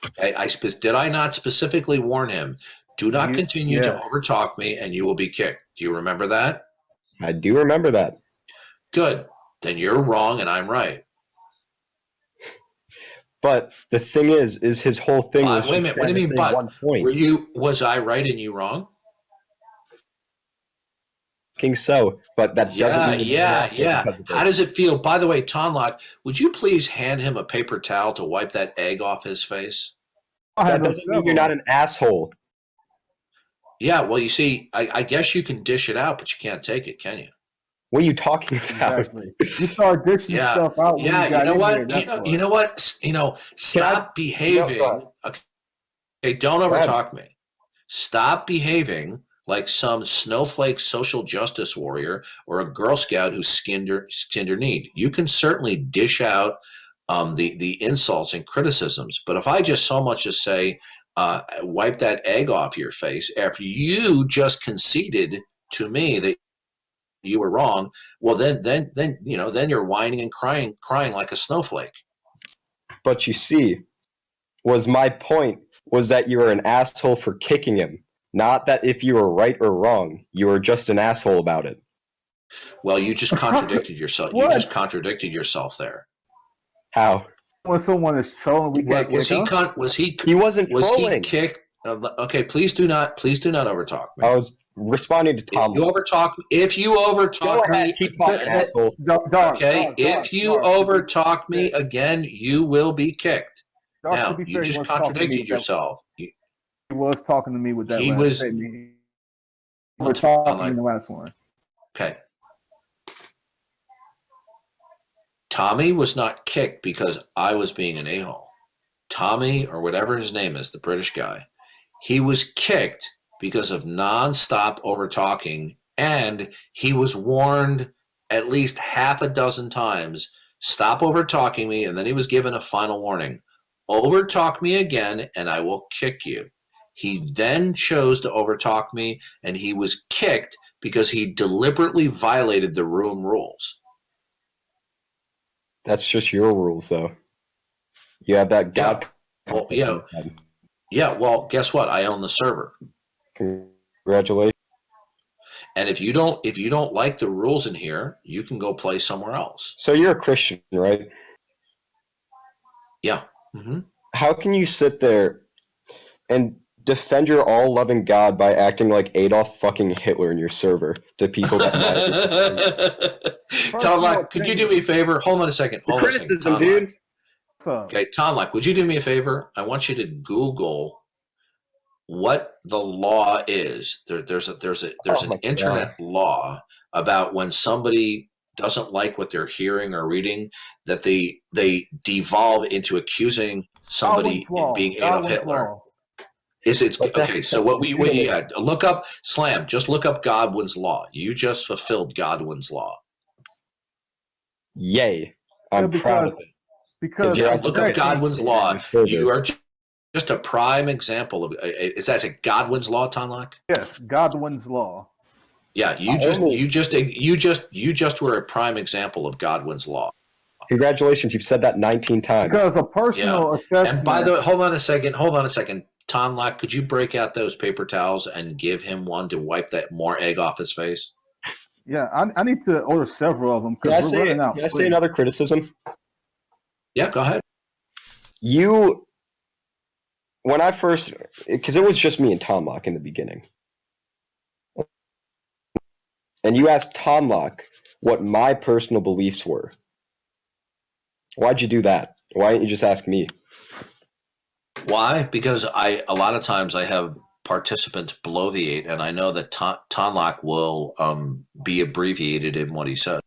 Okay? Did I not specifically warn him, do not continue to over-talk me and you will be kicked? Do you remember that? I do remember that. Good. Then you're wrong and I'm right. But the thing is his whole thing was wait a minute. What do you mean, but? One point. Was I right and you wrong? So, but that doesn't mean yeah. How does it feel? By the way, Tonlock, would you please hand him a paper towel to wipe that egg off his face? That doesn't mean you're not an asshole. Yeah, well, you see, I guess you can dish it out, but you can't take it, can you? What are you talking about? Exactly. You start dishing stuff out. When you know what? You know what? Stop behaving. Okay, don't overtalk me. Stop behaving like some snowflake social justice warrior or a Girl Scout who's skinned her knee. You can certainly dish out the insults and criticisms, but if I just so much as say, wipe that egg off your face after you just conceded to me that you were wrong, well then you're whining and crying like a snowflake. But you see, my point was that you were an asshole for kicking him, not that if you were right or wrong, you were just an asshole about it. Well, you just contradicted yourself. You just contradicted yourself there. How? When someone is trolling, we get He wasn't trolling. He kicked? Okay, please do not overtalk me. I was responding to Tom. If you overtalk me, keep talking, asshole. If you overtalk me again, you will be kicked. Now, you just contradicted yourself. He was talking to me with that. He was. We were talking in the last one. Okay. Tommy was not kicked because I was being an a-hole. Tommy, or whatever his name is, the British guy, he was kicked because of nonstop over-talking, and he was warned at least half a dozen times, stop over-talking me, and then he was given a final warning. Over-talk me again, and I will kick you. He then chose to overtalk me, and he was kicked because he deliberately violated the room rules. That's just your rules, though. You have that God. Well, well, guess what? I own the server. Congratulations. And if you don't like the rules in here, you can go play somewhere else. So you're a Christian, right? Yeah. Mm-hmm. How can you sit there and defend your all-loving God by acting like Adolf fucking Hitler in your server to people that might. Tom Lock, could you do me a favor? Hold on a second. The Hold on a second. criticism, Tom dude. Lock. Okay, Tom Lock, would you do me a favor? I want you to Google what the law is. There's an internet law about when somebody doesn't like what they're hearing or reading, that they devolve into accusing somebody being Adolf Hitler. Is it okay? So what we look up, Slam. Just look up Godwin's law. You just fulfilled Godwin's law. Yay! I'm proud of it. Because look up Godwin's law. You are just a prime example of. Is that a Godwin's law, Tom Lock? Yes, Godwin's law. Yeah, you just were a prime example of Godwin's law. Congratulations, you've said that 19 times. Because a personal assessment. And by the way, hold on a second. Tom Lock, could you break out those paper towels and give him one to wipe that more egg off his face? Yeah, I need to order several of them Can I because we're running out. Can I say another criticism? Yeah, go ahead. When I first, because it was just me and Tom Lock in the beginning, and you asked Tom Lock what my personal beliefs were. Why'd you do that? Why didn't you just ask me? Why? Because a lot of times I have participants below the 8, and I know that Tom Lock will be abbreviated in what he says.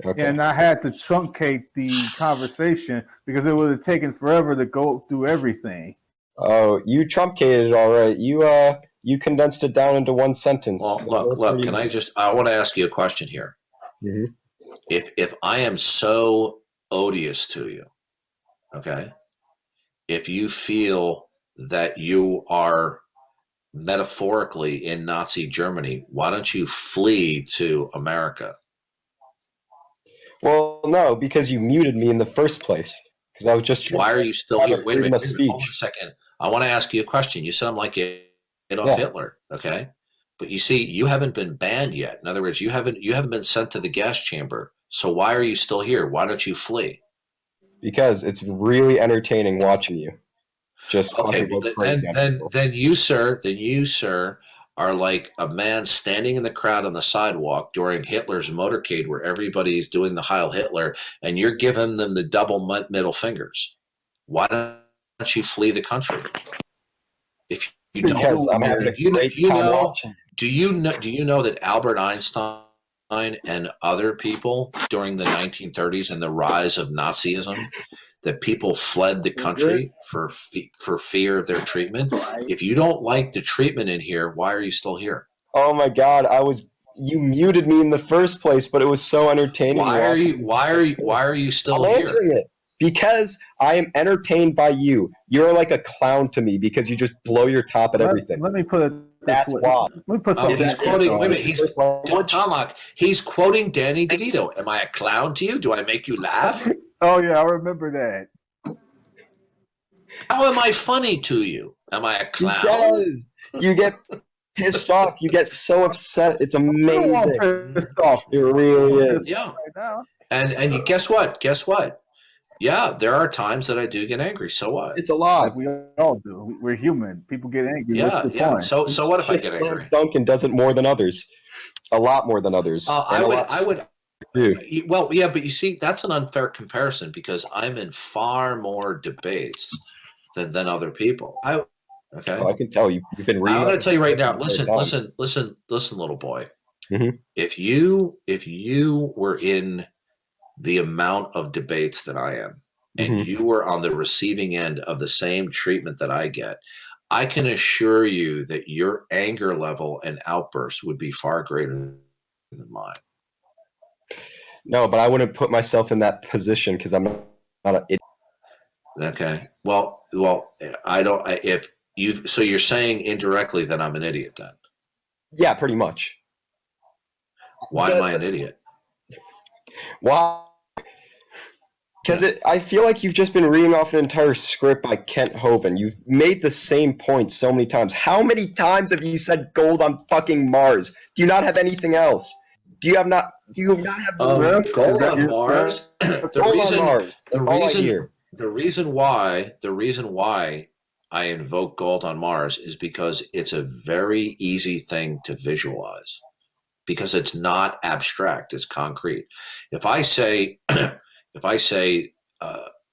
Okay. And I had to truncate the conversation because it would have taken forever to go through everything. Oh, you truncated it all right. You condensed it down into one sentence. Well, look. Can I want to ask you a question here. Mhm. If I am so odious to you, okay, if you feel that you are metaphorically in Nazi Germany, why don't you flee to America? Well, no, because you muted me in the first place. Because I was just. Why are you still have here? a Wait a freedom minute. of speech. Hold on a second. I want to ask you a question. You said I'm like Adolf Hitler, okay? But you see, you haven't been banned yet. In other words, you haven't been sent to the gas chamber. So why are you still here? Why don't you flee? Because it's really entertaining watching you. Just Okay, fucking well, go crazy on people. then you, sir, are like a man standing in the crowd on the sidewalk during Hitler's motorcade, where everybody's doing the Heil Hitler, and you're giving them the double middle fingers. Why don't you flee the country? If you don't, Because I'm having a great time watching. do you know that Albert Einstein and other people during the 1930s and the rise of Nazism, that people fled the country for fear of their treatment? If you don't like the treatment in here, why are you still here? Oh my God, you muted me in the first place, but it was so entertaining. Why are you still I'm here? answering it. Because I am entertained by you. You're like a clown to me because you just blow your top at everything. Let me put it. That's why. Let me put something. He's quoting. Wait a minute. Tom Lock. He's quoting Danny DeVito. Am I a clown to you? Do I make you laugh? Oh yeah, I remember that. How am I funny to you? Am I a clown? Because you get pissed off. You get so upset. It's amazing. It really is. Yeah. And you guess what? Yeah, there are times that I do get angry. So what? It's a lot. We all do. We're human. People get angry. Yeah. So what if I get angry? Duncan does it more than others. A lot more than others. I would. Well, yeah, but you see, that's an unfair comparison because I'm in far more debates than other people. Okay. Oh, I can tell you've been reading. I'm going to tell you right now. Listen, little boy. Mm-hmm. If you were in the amount of debates that I am, and you were on the receiving end of the same treatment that I get, I can assure you that your anger level and outbursts would be far greater than mine. No, but I wouldn't put myself in that position because I'm not an idiot. Okay. Well, I don't. So you're saying indirectly that I'm an idiot then? Yeah, pretty much. Why am I an idiot? Why? Because I feel like you've just been reading off an entire script by Kent Hovind. You've made the same point so many times. How many times have you said gold on fucking Mars? Do you not have anything else? Do you not have gold on Mars? The reason why I invoke gold on Mars is because it's a very easy thing to visualize, because it's not abstract, it's concrete. If I say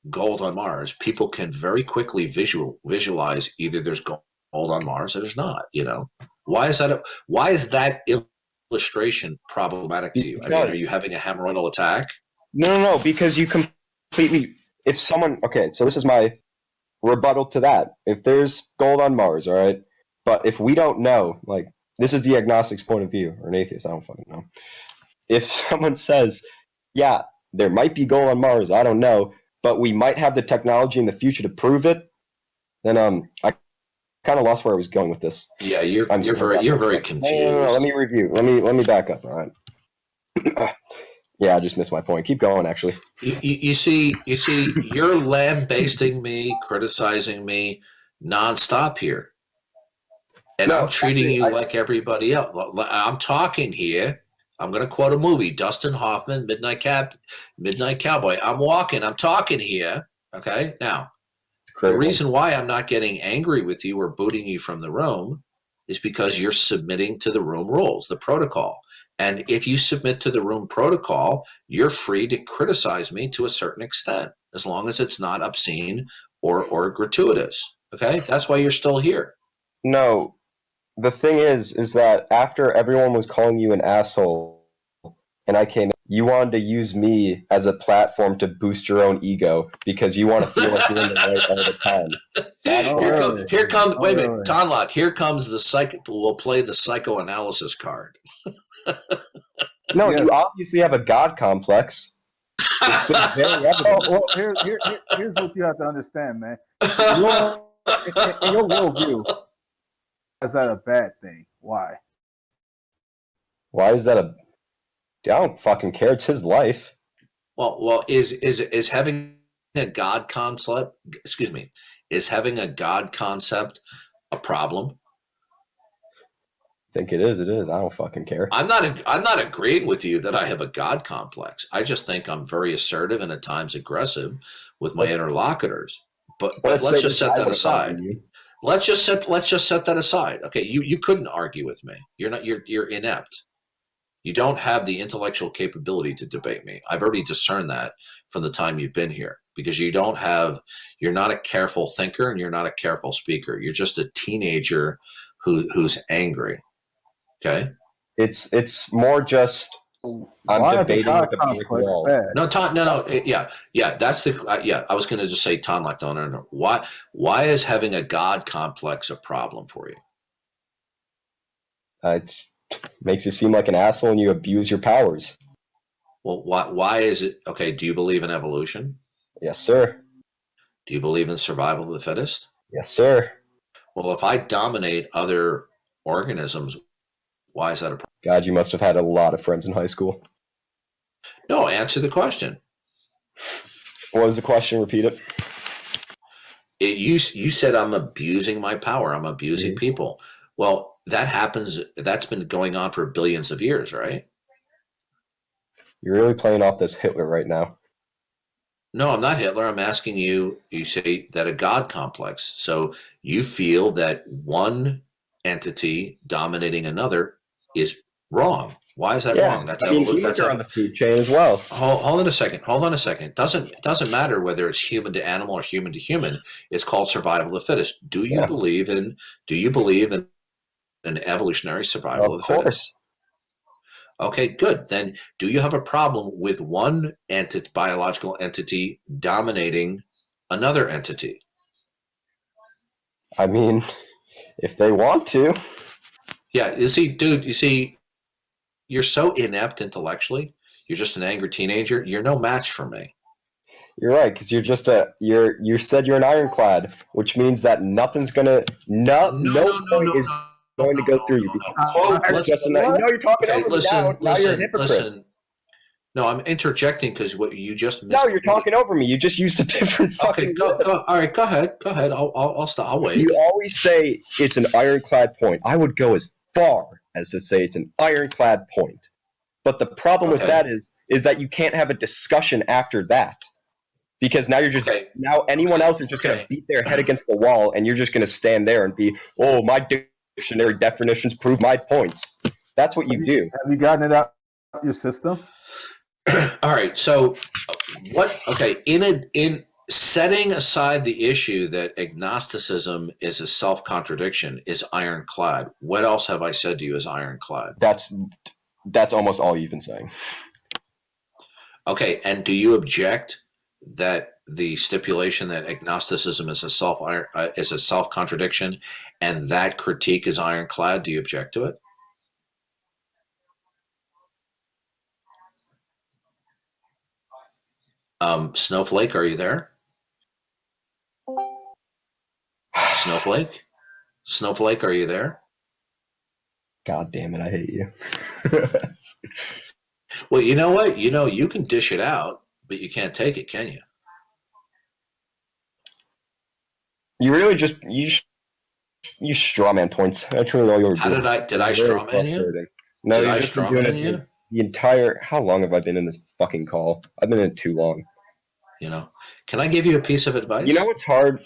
gold on Mars, people can very quickly visualize either there's gold on Mars or there's not. Why is that illustration problematic to you? I mean, are you having a hemorrhoidal attack? No, because you completely. If someone, okay, so this is my rebuttal to that. If there's gold on Mars, all right, but if we don't know, like, this is the agnostic's point of view, or an atheist, I don't fucking know. If someone says, yeah, there might be gold on Mars, I don't know, but we might have the technology in the future to prove it, then I kind of lost where I was going with this. Yeah, you're very confused. No, let me review. Let me back up. All right. Yeah, I just missed my point. Keep going. Actually, you see, you're lambasting me, criticizing me nonstop here, and No, I'm treating actually, you like everybody else. I'm talking here. I'm going to quote a movie, Dustin Hoffman, Midnight Cowboy. I'm talking here. Okay, now the reason why I'm not getting angry with you or booting you from the room is because you're submitting to the room rules, the protocol. And if you submit to the room protocol, you're free to criticize me to a certain extent, as long as it's not obscene or gratuitous. Okay, that's why you're still here. No, the thing is that after everyone was calling you an asshole, and I came in, you wanted to use me as a platform to boost your own ego because you want to feel like you're in the right all the time. Here comes. Wait a minute, Tonlock. Here comes the psych. We'll play the psychoanalysis card. No, you obviously have a God complex. It's been very evident. Well, here's what you have to understand, man. In your worldview, is that a bad thing? Why? Why is that I don't fucking care. It's his life. Well, is having a God concept? Excuse me. Is having a God concept a problem? I think it is. It is. I don't fucking care. I'm not agreeing with you that I have a God complex. I just think I'm very assertive and at times aggressive with my interlocutors. But let's just set that aside. Let's just set that aside. Okay, you couldn't argue with me. You're inept. You don't have the intellectual capability to debate me. I've already discerned that from the time you've been here, because you're not a careful thinker and you're not a careful speaker. You're just a teenager who's angry. Okay. It's more just I'm debating with the blank wall. No. Yeah. That's the I was going to just say, Tonlock, don't know why is having a God complex a problem for you? It makes you seem like an asshole and you abuse your powers. Well, why is it okay? Do you believe in evolution? Yes, sir. Do you believe in survival of the fittest? Yes, sir. Well, if I dominate other organisms, why is that a problem? God, you must have had a lot of friends in high school. No, answer the question. What was the question? Repeat it. You said I'm abusing my power. I'm abusing people. Well, that happens. That's been going on for billions of years, right? You're really playing off this Hitler right now. No, I'm not Hitler. I'm asking you. You say that a God complex. So you feel that one entity dominating another is wrong. Why is that wrong? That's humans are on the food chain as well. Hold on a second. It doesn't matter whether it's human to animal or human to human. It's called survival of the fittest. Do you believe in an evolutionary survival of the fittest? Okay, good. Then do you have a problem with one biological entity dominating another entity? I mean, if they want to. Yeah, you see, dude, you're so inept intellectually. You're just an angry teenager. You're no match for me. You're right, because you're just you said you're an ironclad, which means that nothing's gonna no point is going to go through you. No, you're talking over me now. Now you're a hypocrite. Listen. No, I'm interjecting because what you just missed. No, you're talking over me. You just used a different fucking go. All right, go ahead. I'll stop. I'll wait. You always say it's an ironclad point. I would go as far as to say it's an ironclad point. But the problem with that is that you can't have a discussion after that. Because now you're just Okay. now anyone else is just going to beat their head against the wall, and you're just going to stand there and be, oh, my dictionary definitions prove my points. That's what you do. Have you gotten it out of your system? All right. So, what? Okay. In setting aside the issue that agnosticism is a self-contradiction, is ironclad. What else have I said to you is ironclad? That's almost all you've been saying. Okay. And do you object that the stipulation that agnosticism is a self-contradiction, and that critique is ironclad? Do you object to it? Snowflake, are you there? Snowflake? Snowflake, are you there? God damn it, I hate you. Well, you know what? You can dish it out, but you can't take it, can you? You really just you straw man points. That's really all you were How doing. did I It's very straw man you? frustrating. No, Did you've I just been straw doing man it you? the entire. How long have I been in this fucking call? I've been in it too long. Can I give you a piece of advice? You know what's hard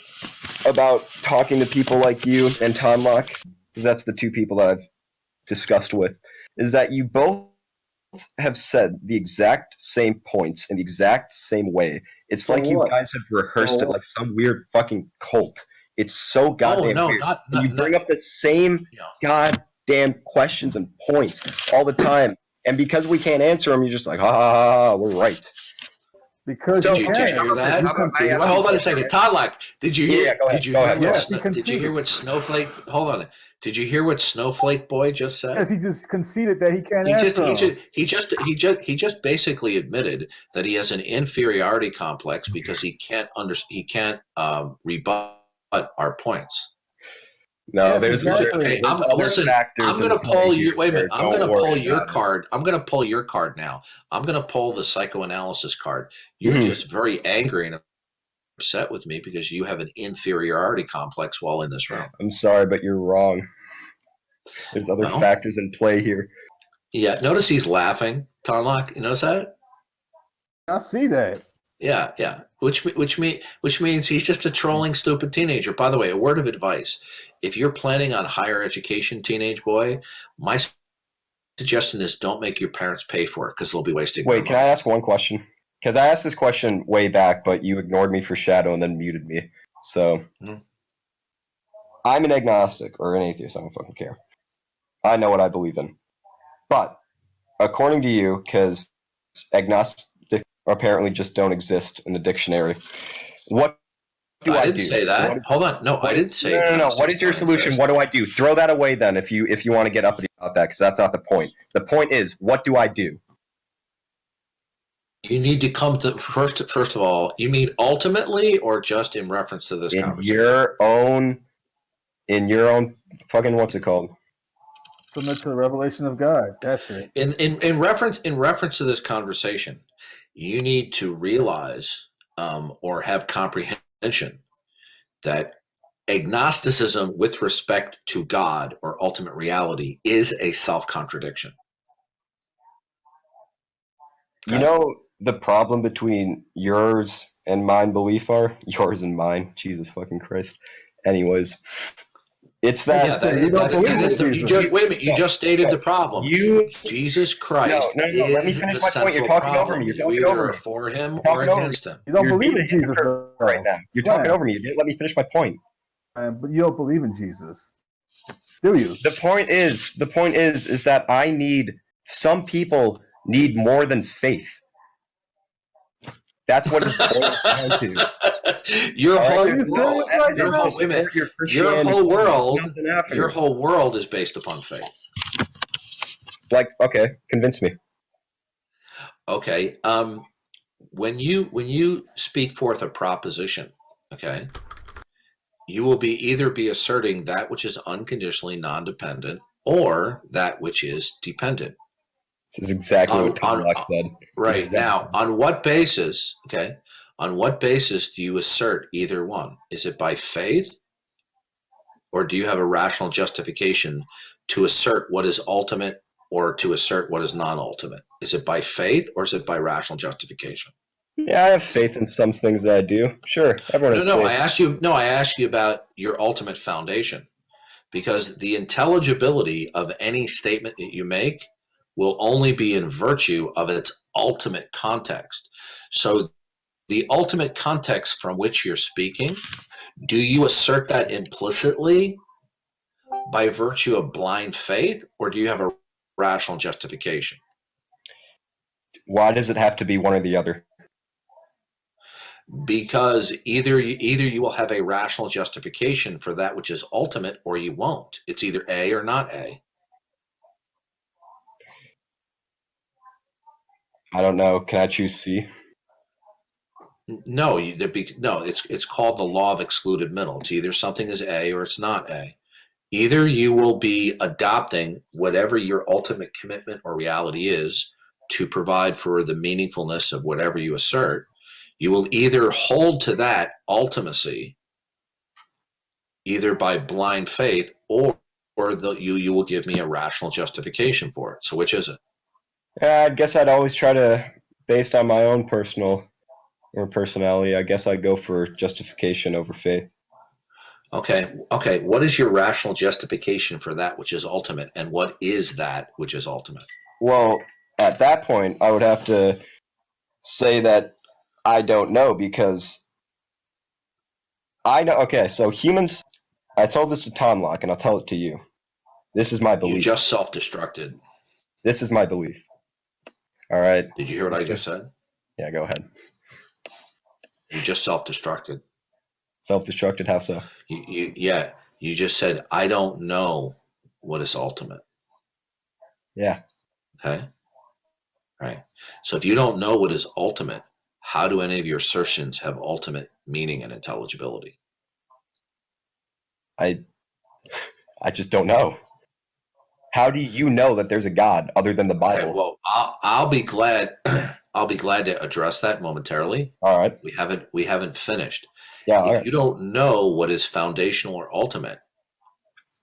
about talking to people like you and Tom Locke, because that's the two people that I've discussed with, is that you both have said the exact same points in the exact same way. It's So like you what? guys have rehearsed So it like some weird fucking cult. It's so goddamn no, weird. not And you bring up the same goddamn questions and points all the time. And because we can't answer them, you're just like, we're right. Because So, you Did you can't. hear that? How about I ask Well, you hold on a this, second, right? Todlock. Did you hear? Yeah, go ahead, Did you go hear ahead. what? Yes, he Did you hear conceded. what Snowflake? Hold on. Did you hear what Snowflake Boy just said? Yes, he just conceded that he can't He just answer them. he just basically admitted that he has an inferiority complex because he can't rebut our points. No, Yes, there's exactly. Okay, there's other listen. factors. I'm going to pull you. Wait a minute. I'm going to pull worry your about it. card. I'm going to pull your card now. I'm going to pull the psychoanalysis card. You're Mhm. just very angry and upset with me because you have an inferiority complex while in this room. I'm sorry, but you're wrong. There's other Well, factors in play here. Yeah. Notice he's laughing, Tonlock. You notice that? I see that. Yeah. Which means he's just a trolling, stupid teenager. By the way, a word of advice: if you're planning on higher education, teenage boy, my suggestion is don't make your parents pay for it because they'll be wasting. Wait, can I ask one question? Because I asked this question way back, but you ignored me for Shadow and then muted me. So, I'm an agnostic or an atheist. I don't fucking care. I know what I believe in. But, according to you, because agnostics apparently just don't exist in the dictionary, what do I do? I didn't say that. Hold on. No, I didn't say. No. What is your solution? What do I do? Throw that away then if you want to get uppity about that, because that's not the point. The point is, what do I do? You need to come to first of all, you mean ultimately or just in reference to this conversation? In your own fucking what's it called? Submit to the revelation of God. That's it. In reference to this conversation, you need to realize or have comprehension that agnosticism with respect to God or ultimate reality is a self-contradiction. Okay. You know the problem between yours and mine belief are? Yours and mine. Jesus fucking Christ. Anyways. It's that, wait a minute. You just stated the problem. Jesus Christ no. Let me finish my point. You're talking over me. You're talking over me. For him or against him. You don't believe in Jesus right now. You're talking over me. You didn't let me finish my point. But you don't believe in Jesus, do you? The point is that some people need more than faith. That's what it's boiled down to. Your whole world is based upon faith. Like, okay, convince me. Okay. When you speak forth a proposition, okay, you will either be asserting that which is unconditionally non-dependent or that which is dependent. This is exactly what Tom Locke said. Right. Exactly. Now, on what basis, okay, on what basis do you assert either one? Is it by faith, or do you have a rational justification to assert what is ultimate or to assert what is non-ultimate? Is it by faith or is it by rational justification? Yeah, I have faith in some things that I do. Sure, everyone has No, faith. I asked you about your ultimate foundation, because the intelligibility of any statement that you make will only be in virtue of its ultimate context. So the ultimate context from which you're speaking, do you assert that implicitly by virtue of blind faith, or do you have a rational justification? Why does it have to be one or the other? Because either you will have a rational justification for that which is ultimate, or you won't. It's either A or not A. I don't know. Can I choose C? No, no. It's called the law of excluded middle. It's either something is A or it's not A. Either you will be adopting whatever your ultimate commitment or reality is to provide for the meaningfulness of whatever you assert. You will either hold to that ultimacy, either by blind faith, or you will give me a rational justification for it. So which is it? I guess I'd always try to, based on my own personal or personality, I guess I'd go for justification over faith. Okay. What is your rational justification for that which is ultimate, and what is that which is ultimate? Well, at that point, I would have to say that I don't know, because I know. Okay, so humans, I told this to Tom Locke, and I'll tell it to you. This is my You belief. just self-destructed. This is my belief. All right. Did you hear what I just said? Yeah, go ahead. You just self-destructed. Self-destructed, how so? You just said, I don't know what is ultimate. Yeah. Okay. Right. So if you don't know what is ultimate, how do any of your assertions have ultimate meaning and intelligibility? I just don't know. How do you know that there's a God other than the Bible? Okay, well, I'll be glad I'll be glad to address that momentarily. All right. We haven't finished. Yeah, all If right. you don't know what is foundational or ultimate,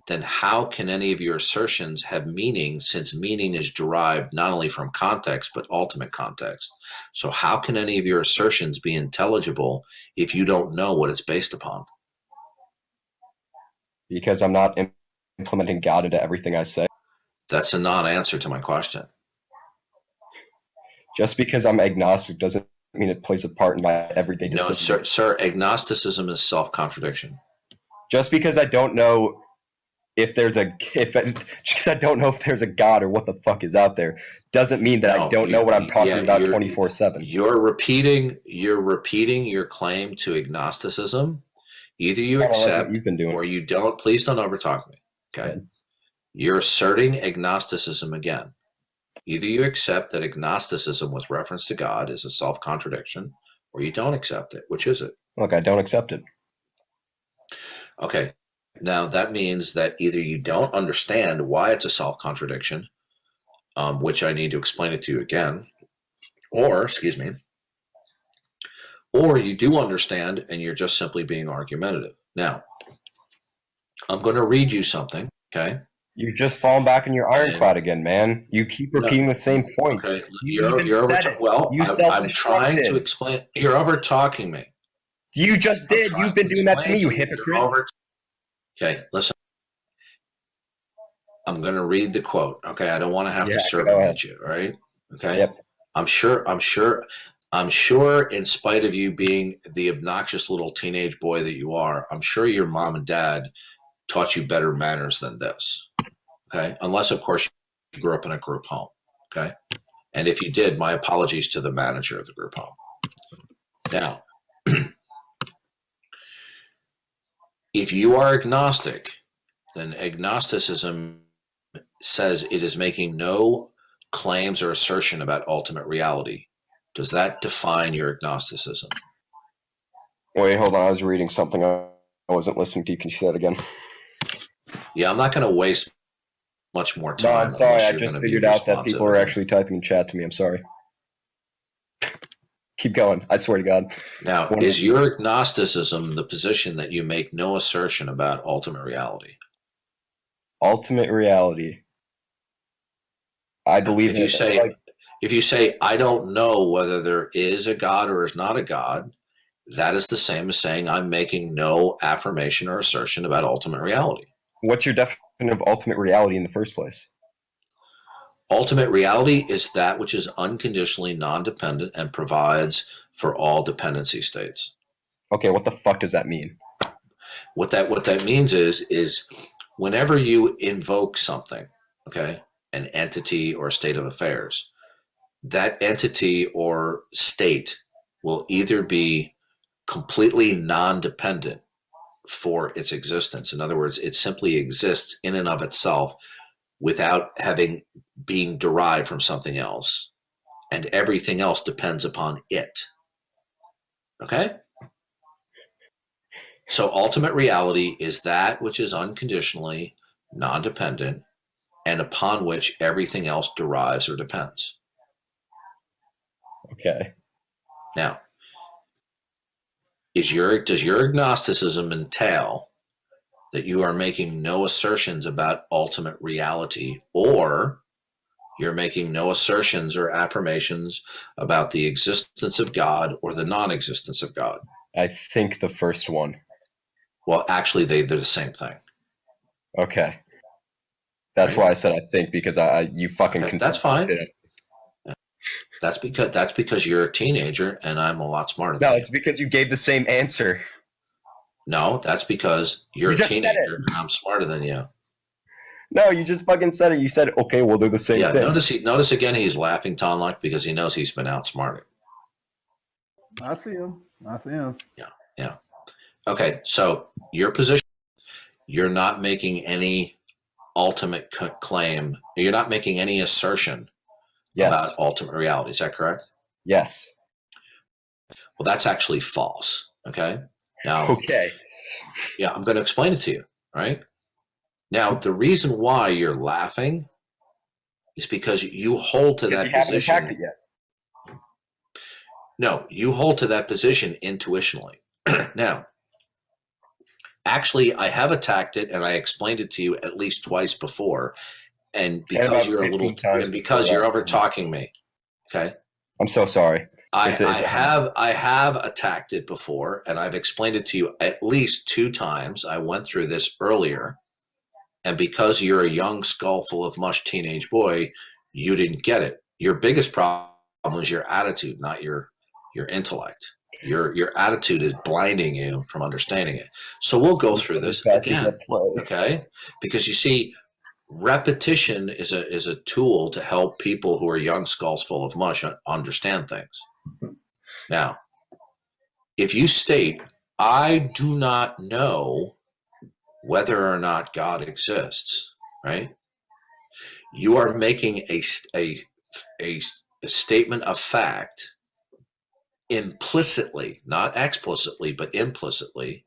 then how can any of your assertions have meaning, since meaning is derived not only from context but ultimate context? So how can any of your assertions be intelligible if you don't know what it's based upon? Because I'm not implementing God into everything I say. That's a non-answer to my question. Just because I'm agnostic doesn't mean it plays a part in my everyday No, decision. sir, agnosticism is self-contradiction. Just because I don't know if there's a just because I don't know if there's a God or what the fuck is out there doesn't mean that I don't know what I'm talking about 24/7. You're repeating your claim to agnosticism. Either you accept you've been doing, or you don't. Please don't overtalk me. Okay. You're asserting agnosticism again. Either you accept that agnosticism with reference to God is a self-contradiction, or you don't accept it. Which is it? Look, I don't accept it. Okay. Now that means that either you don't understand why it's a self-contradiction, which I need to explain it to you again, or you do understand and you're just simply being argumentative. Now, I'm going to read you something, okay? You're just falling back in your ironclad again, man. You keep repeating the same points. Okay, You even said it. well, You I'm trying to self-destructed. explain. You're over talking me. You just did. You've been doing that to me, you hypocrite. Okay, listen. I'm going to read the quote. Okay, I don't want to have to serve you, right? Okay. Yep. I'm sure. In spite of you being the obnoxious little teenage boy that you are, I'm sure your mom and dad taught you better manners than this. Okay, unless of course you grew up in a group home. Okay, and if you did, my apologies to the manager of the group home. Now, if you are agnostic, then agnosticism says it is making no claims or assertion about ultimate reality. Does that define your agnosticism? Wait, hold on. I was reading something. I wasn't listening to you. Can you say that again? Yeah, I'm not going to waste much more time. No, I'm sorry. I just figured out that people are actually typing in chat to me. I'm sorry. Keep going. I swear to God. Now, is your agnosticism the position that you make no assertion about ultimate reality? Ultimate reality. I believe if you say If you say, I don't know whether there is a God or is not a God, that is the same as saying I'm making no affirmation or assertion about ultimate reality. What's your definition of ultimate reality in the first place? Ultimate reality is that which is unconditionally non-dependent and provides for all dependency states. Okay, what the fuck does that mean? What that means is whenever you invoke something, okay, an entity or a state of affairs, that entity or state will either be completely non-dependent for its existence. In other words, it simply exists in and of itself without being derived from something else, and everything else depends upon it. Okay? So ultimate reality is that which is unconditionally non-dependent and upon which everything else derives or depends. Okay. Now, does your agnosticism entail that you are making no assertions about ultimate reality, or you're making no assertions or affirmations about the existence of God or the non-existence of God? I think the first one. Well, actually, they're the same thing. Okay. That's Right. why I said I think, because you fucking Okay, that's fine. it. That's because you're a teenager and I'm a lot smarter No, than it's because you gave the same answer. No, that's because you're You a just said it. teenager and I'm smarter than you. No, you just fucking said it. You said, okay, well, they're the same Yeah, thing. notice again he's laughing, Tonlock, because he knows he's been outsmarted. I see him. Yeah. Okay, so your position, you're not making any ultimate claim. You're not making any assertion Yes. about ultimate reality. Is that correct? Yes. Well, that's actually false. Okay. Now, Okay. yeah, I'm going to explain it to you. Right now, the reason why you're laughing is because you hold to Because that you haven't attacked position. it yet. No, you hold to that position intuitionally. Now, actually, I have attacked it, and I explained it to you at least twice before. And because about you're a 15 little, times and because before you're that. over talking me, okay. I'm so sorry. I have attacked it before, and I've explained it to you at least 2 times. I went through this earlier, and because you're a young skull full of mush teenage boy, you didn't get it. Your biggest problem is your attitude, not your intellect. Your attitude is blinding you from understanding it. So we'll go through this again, okay? Because you see, repetition is a tool to help people who are young skulls full of mush understand things. Now, if you state, I do not know whether or not God exists, right? You are making a statement of fact implicitly, not explicitly, but implicitly,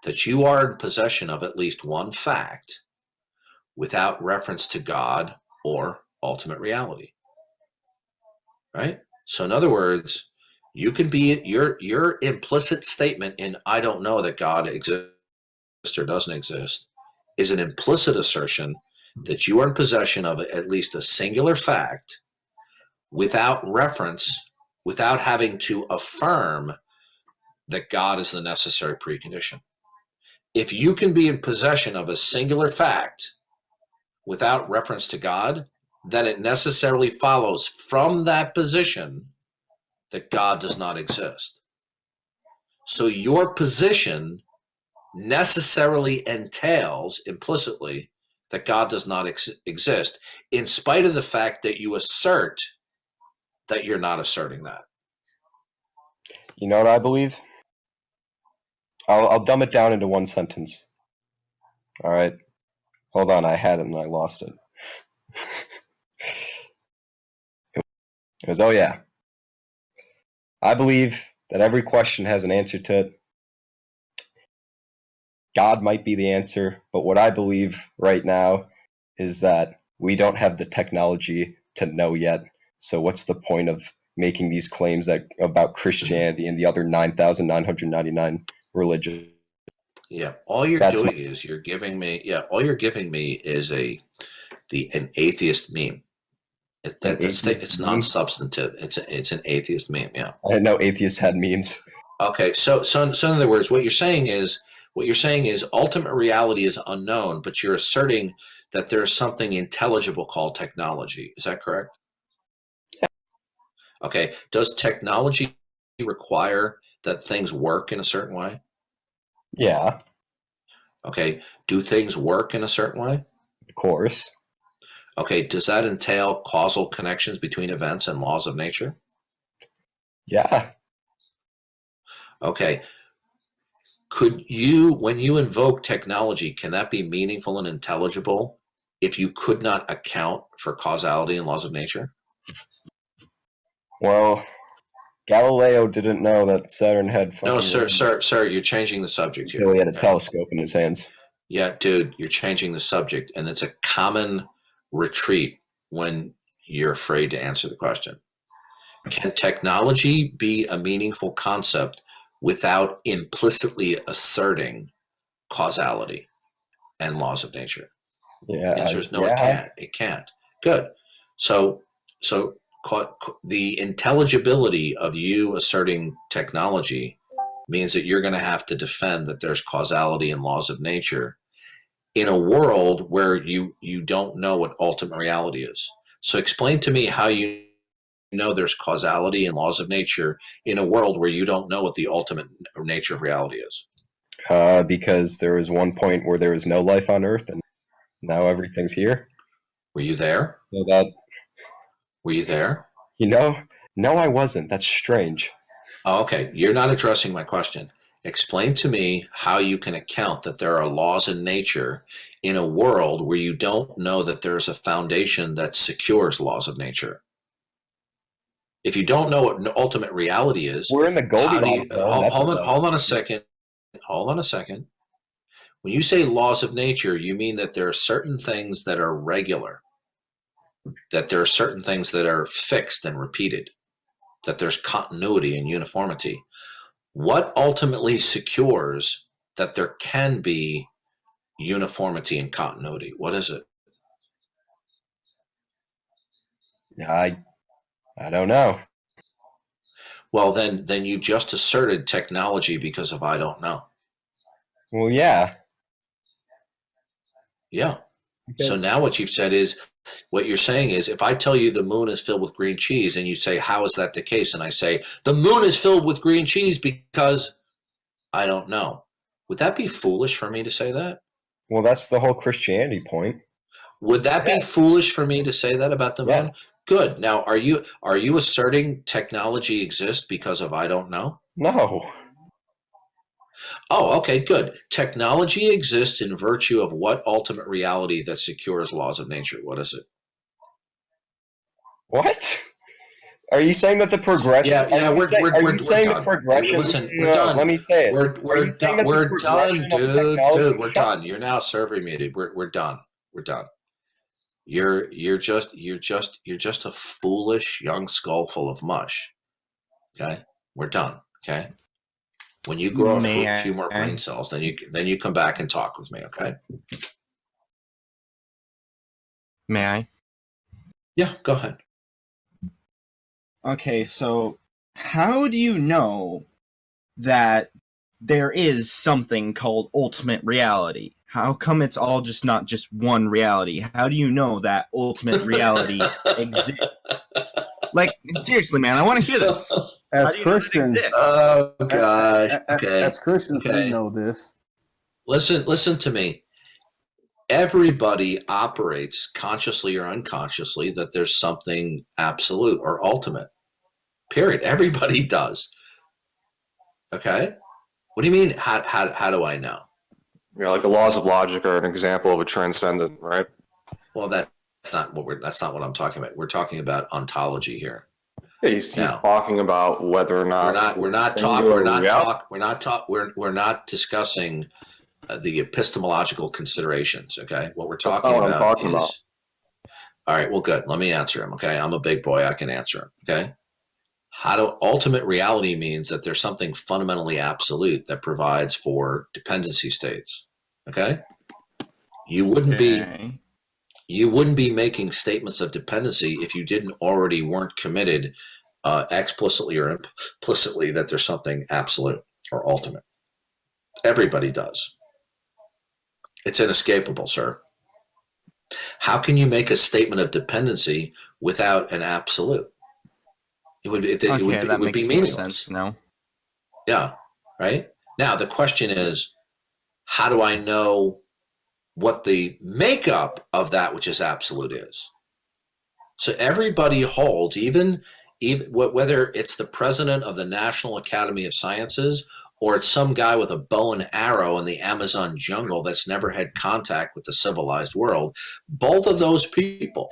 that you are in possession of at least one fact without reference to God or ultimate reality, right? So in other words, you can be your implicit statement in I don't know that God exists or doesn't exist is an implicit assertion that you are in possession of at least a singular fact without reference, without having to affirm that God is the necessary precondition. If you can be in possession of a singular fact without reference to God, then it necessarily follows from that position that God does not exist. So your position necessarily entails implicitly that God does not exist, in spite of the fact that you assert that you're not asserting that. You know what I believe? I'll dumb it down into one sentence. All right. Hold on, I had it and I lost it. It was, oh yeah. I believe that every question has an answer to it. God might be the answer, but what I believe right now is that we don't have the technology to know yet. So what's the point of making these claims about Christianity and the other 9,999 religions? Yeah, all you're doing is you're giving me. Yeah, all you're giving me is an atheist meme, It's non-substantive. It's an atheist meme. Yeah. I didn't know atheists had memes. Okay. So in other words, what you're saying is ultimate reality is unknown, but you're asserting that there's something intelligible called technology. Is that correct? Okay. Does technology require that things work in a certain way? Yeah, Okay. Do things work in a certain way? of course. Okay. Does that entail causal connections between events and laws of nature? Yeah. Okay. Could you, when you invoke technology, can that be meaningful and intelligible if you could not account for causality and laws of nature? Well, Galileo didn't know that Saturn had fucking No, rings sir, you're changing the subject here. until he had a Okay? telescope in his hands. Yeah, dude, you're changing the subject, and it's a common retreat when you're afraid to answer the question. Can technology be a meaningful concept without implicitly asserting causality and laws of nature? Yeah. The answer is no, it can't. It can't. Good. So the intelligibility of you asserting technology means that you're going to have to defend that there's causality and laws of nature in a world where you don't know what ultimate reality is. So explain to me how you know there's causality and laws of nature in a world where you don't know what the ultimate nature of reality is. Because there was one point where there was no life on Earth, and now everything's here. Were you there? So that, Were you there? no, I wasn't. That's strange. Oh, okay. You're not addressing my question. Explain to me how you can account that there are laws in nature in a world where you don't know that there's a foundation that secures laws of nature. If you don't know what ultimate reality is, We're in the how do you, Goldilocks zone. hold on a second. Hold on a second. When you say laws of nature, you mean that there are certain things that are regular, that there are certain things that are fixed and repeated, that there's continuity and uniformity. What ultimately secures that there can be uniformity and continuity? What is it? I don't know. Well, then you just asserted technology because of I don't know. Well, yeah. Yeah. Because, So now what you've said is, what you're saying is, if I tell you the moon is filled with green cheese and you say, how is that the case? And I say, the moon is filled with green cheese because I don't know. Would that be foolish for me to say that? well, that's the whole Christianity point. Would that be foolish for me to say that about the moon? Yes. Good. Now, are you asserting technology exists because of I don't know? No. Oh, okay, good. Technology exists in virtue of what ultimate reality that secures laws of nature? What is it? What? Are you saying that the progression? Yeah, we're saying done. the progression? Listen, we're No, done. let me say it. We're done. We're done, dude. We're Shut done. You're now server muted. We're done. We're done. You're just a foolish young skull full of mush. Okay, we're done. Okay, when you grow a few more brain cells, then you come back and talk with me. Okay. May I? Yeah, go ahead. Okay, so how do you know that there is something called ultimate reality? How come it's all just not just one reality? How do you know that ultimate reality exists? Like, seriously, man, I want to hear this. How As do you know that it Christians, exists? Oh gosh. Okay. as Christians, Okay. we know this. Listen to me. Everybody operates consciously or unconsciously that there's something absolute or ultimate. Period. Everybody does. Okay. What do you mean? How do I know? Yeah, like the laws of logic are an example of a transcendent, right? Well, that's not what I'm talking about. We're talking about ontology here. Yeah, he's Now, talking about whether or not we're not discussing the epistemological considerations. Okay, what we're That's talking not what I'm about talking is about. all right. Well, good. Let me answer him. Okay, I'm a big boy. I can answer him. Okay. Ultimate reality means that there's something fundamentally absolute that provides for dependency states. Okay. You wouldn't be You wouldn't be making statements of dependency if you weren't committed explicitly or implicitly that there's something absolute or ultimate. Everybody does. It's inescapable, sir. How can you make a statement of dependency without an absolute? It would be meaningless. Sense now. Yeah, right? Now, the question is, how do I know what the makeup of that which is absolute is? So everybody holds, even whether it's the president of the National Academy of Sciences or it's some guy with a bow and arrow in the Amazon jungle that's never had contact with the civilized world, both of those people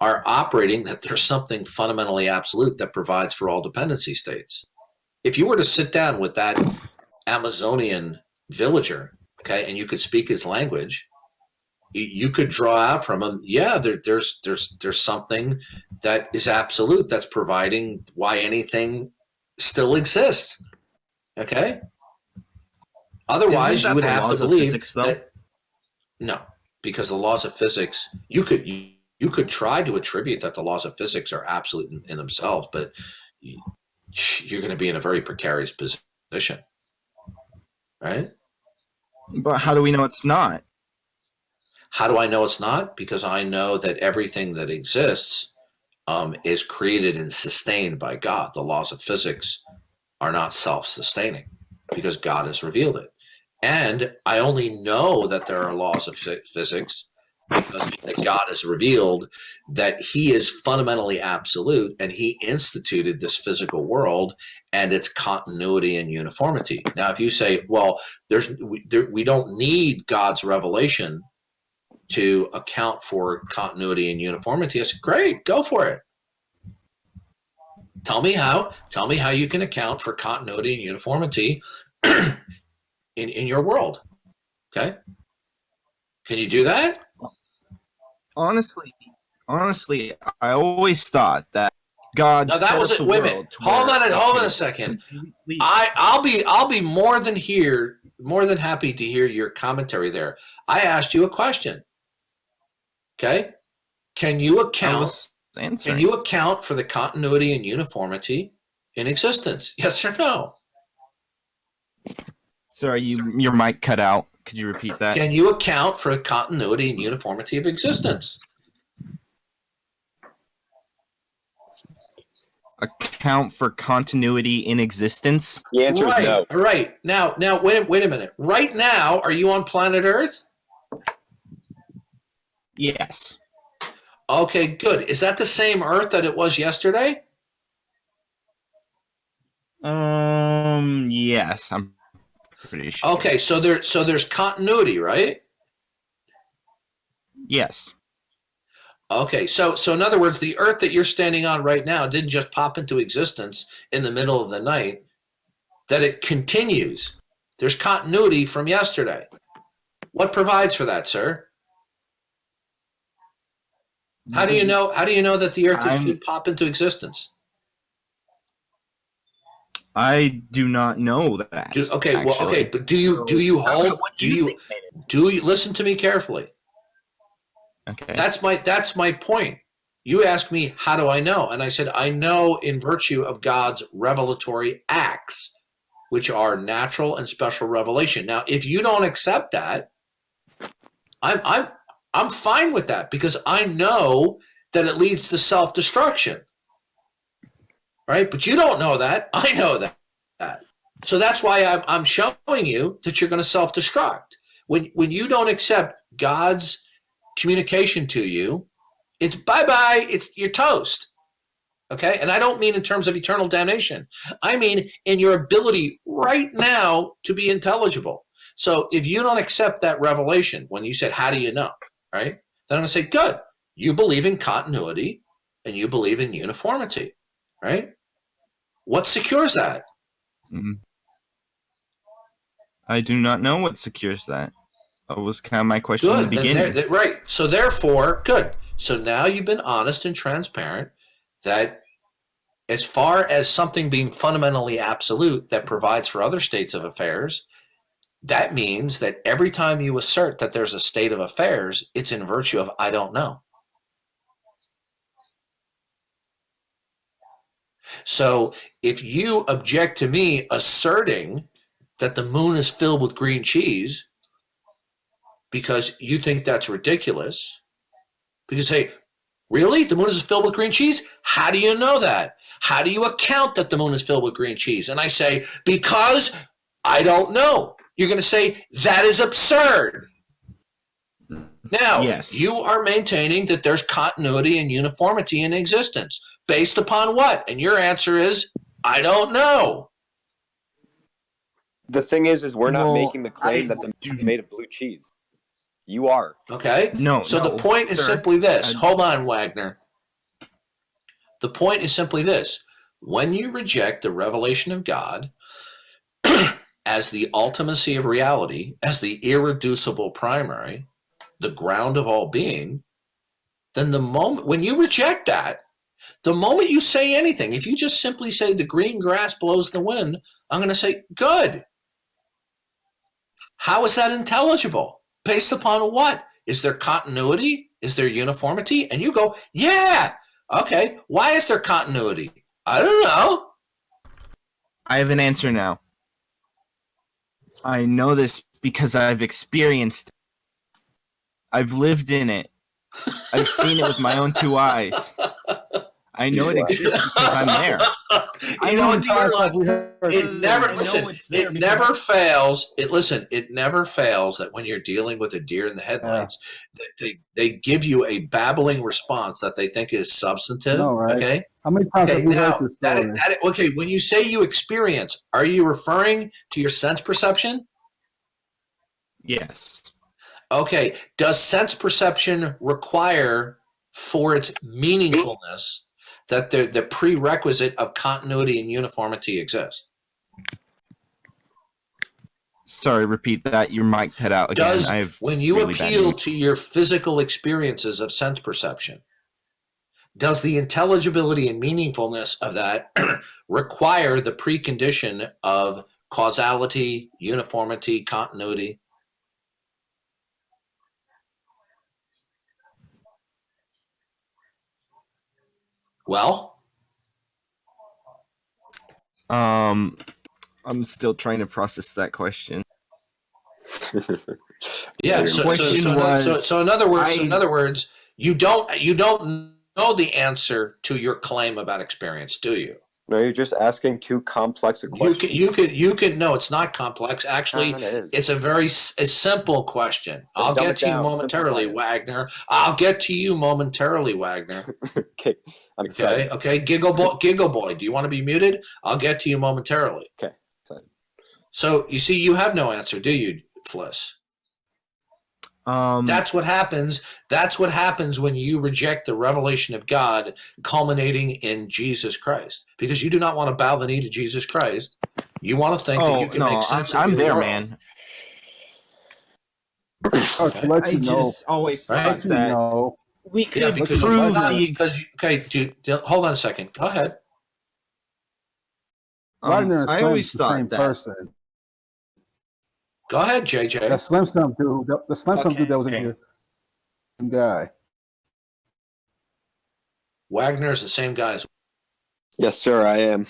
are operating that there's something fundamentally absolute that provides for all dependency states. If you were to sit down with that Amazonian villager, okay, and you could speak his language, you could draw out from him, yeah, there's something that is absolute that's providing why anything still exists. Okay. Otherwise, you would have to believe that. No, because the laws of physics, you could try to attribute that the laws of physics are absolute in themselves, but you're going to be in a very precarious position, right? But how do we know it's not? How do I know it's not? Because I know that everything that exists is created and sustained by God. The laws of physics are not self-sustaining because God has revealed it. And I only know that there are laws of physics because God has revealed that he is fundamentally absolute and he instituted this physical world and its continuity and uniformity. Now, if you say, well, we don't need God's revelation to account for continuity and uniformity, I said, great, go for it. Tell me how you can account for continuity and uniformity in your world. Okay? Can you do that? Honestly, I always thought that God. No, that was it. Wait a minute. Hold on a second. I'll be more than happy to hear your commentary there. I asked you a question. Okay? Can you account for the continuity and uniformity in existence? Yes or no? Sorry, your mic cut out. Could you repeat that? Can you account for a continuity and uniformity of existence? Account for continuity in existence? The answer is no. Right. Now, wait a minute. Right now, are you on planet Earth? Yes. Okay, good. Is that the same Earth that it was yesterday? Yes, I'm pretty sure. Okay, so there's continuity, right? Yes. Okay, so in other words, the Earth that you're standing on right now didn't just pop into existence in the middle of the night, that it continues. There's continuity from yesterday. What provides for that, sir? How do you know that the Earth didn't pop into existence? I do not know that. But do you listen to me carefully? Okay. That's my point. You asked me, how do I know? And I said, I know in virtue of God's revelatory acts, which are natural and special revelation. Now, if you don't accept that, I'm fine with that because I know that it leads to self-destruction. Right? But you don't know that. I know that. So that's why I'm showing you that you're going to self-destruct. When you don't accept God's communication to you, it's bye-bye. You're toast. Okay? And I don't mean in terms of eternal damnation. I mean in your ability right now to be intelligible. So if you don't accept that revelation, when you said, how do you know? Right? Then I'm going to say, good. You believe in continuity and you believe in uniformity. Right? What secures that? Mm-hmm. I do not know what secures that. That was kind of my question in the beginning. Right. So therefore, good. So now you've been honest and transparent that as far as something being fundamentally absolute that provides for other states of affairs, that means that every time you assert that there's a state of affairs, it's in virtue of I don't know. So if you object to me asserting that the moon is filled with green cheese because you think that's ridiculous, because hey, really? The moon is filled with green cheese? How do you know that? How do you account that the moon is filled with green cheese? And I say, because I don't know. You're going to say, that is absurd. Now, Yes. you are maintaining that there's continuity and uniformity in existence. Based upon what? And your answer is, I don't know. The thing is we're not Well, making the claim that the moon is made of blue cheese. You are. Okay? No. So no, the point is sir. simply this. I- Hold on, Wagner. The point is simply this. When you reject the revelation of God as the ultimacy of reality, as the irreducible primary, the ground of all being, then the moment when you reject that, the moment you say anything, if you just simply say the green grass blows the wind, I'm going to say, good. How is that intelligible? Based upon what? Is there continuity? Is there uniformity? And you go, yeah. Okay. Why is there continuity? I don't know. I have an answer now. I know this because I've experienced it. I've lived in it. I've seen it with my own two eyes. I know it exists because I'm there. You know, it never I know listen. it's there It because never fails. It never fails that when you're dealing with a deer in the headlights, they give you a babbling response that they think is substantive. No, right? Okay. How many times Okay. have you Now, heard this story? okay. When you say you experience, are you referring to your sense perception? Yes. Okay. Does sense perception require, for its meaningfulness, that the prerequisite of continuity and uniformity exists? Sorry, repeat that. Your mic cut out again. Does, when you really bad appeal news. to your physical experiences of sense perception, does the intelligibility and meaningfulness of that require the precondition of causality, uniformity, continuity? Well, I'm still trying to process that question. yeah. The question was, So in other words, you don't know the answer to your claim about experience, do you? No, you're just asking too complex a question. You could. No, it's not complex. Actually, It is. it's a simple question. I'll dumb get it to you down, momentarily, simplify Wagner. I'll get to you momentarily, Wagner. Okay, I'm excited. Okay. Giggle boy. Do you want to be muted? I'll get to you momentarily. Okay. Excited. So you see, you have no answer, do you, Fliss? That's what happens. That's what happens when you reject the revelation of God culminating in Jesus Christ, because you do not want to bow the knee to Jesus Christ. You want to think that you can make sense of I'm your there, world. man. Oh, to let you I know, just always Right? thought let you that know. we could because prove hold on a second. Go ahead. Wagner and I Slim always is the thought same that. person. Go ahead, JJ. That Slim Slim dude, the Slim Slim dude that was in here, guy. Wagner is the same guy as. Yes, sir, I am.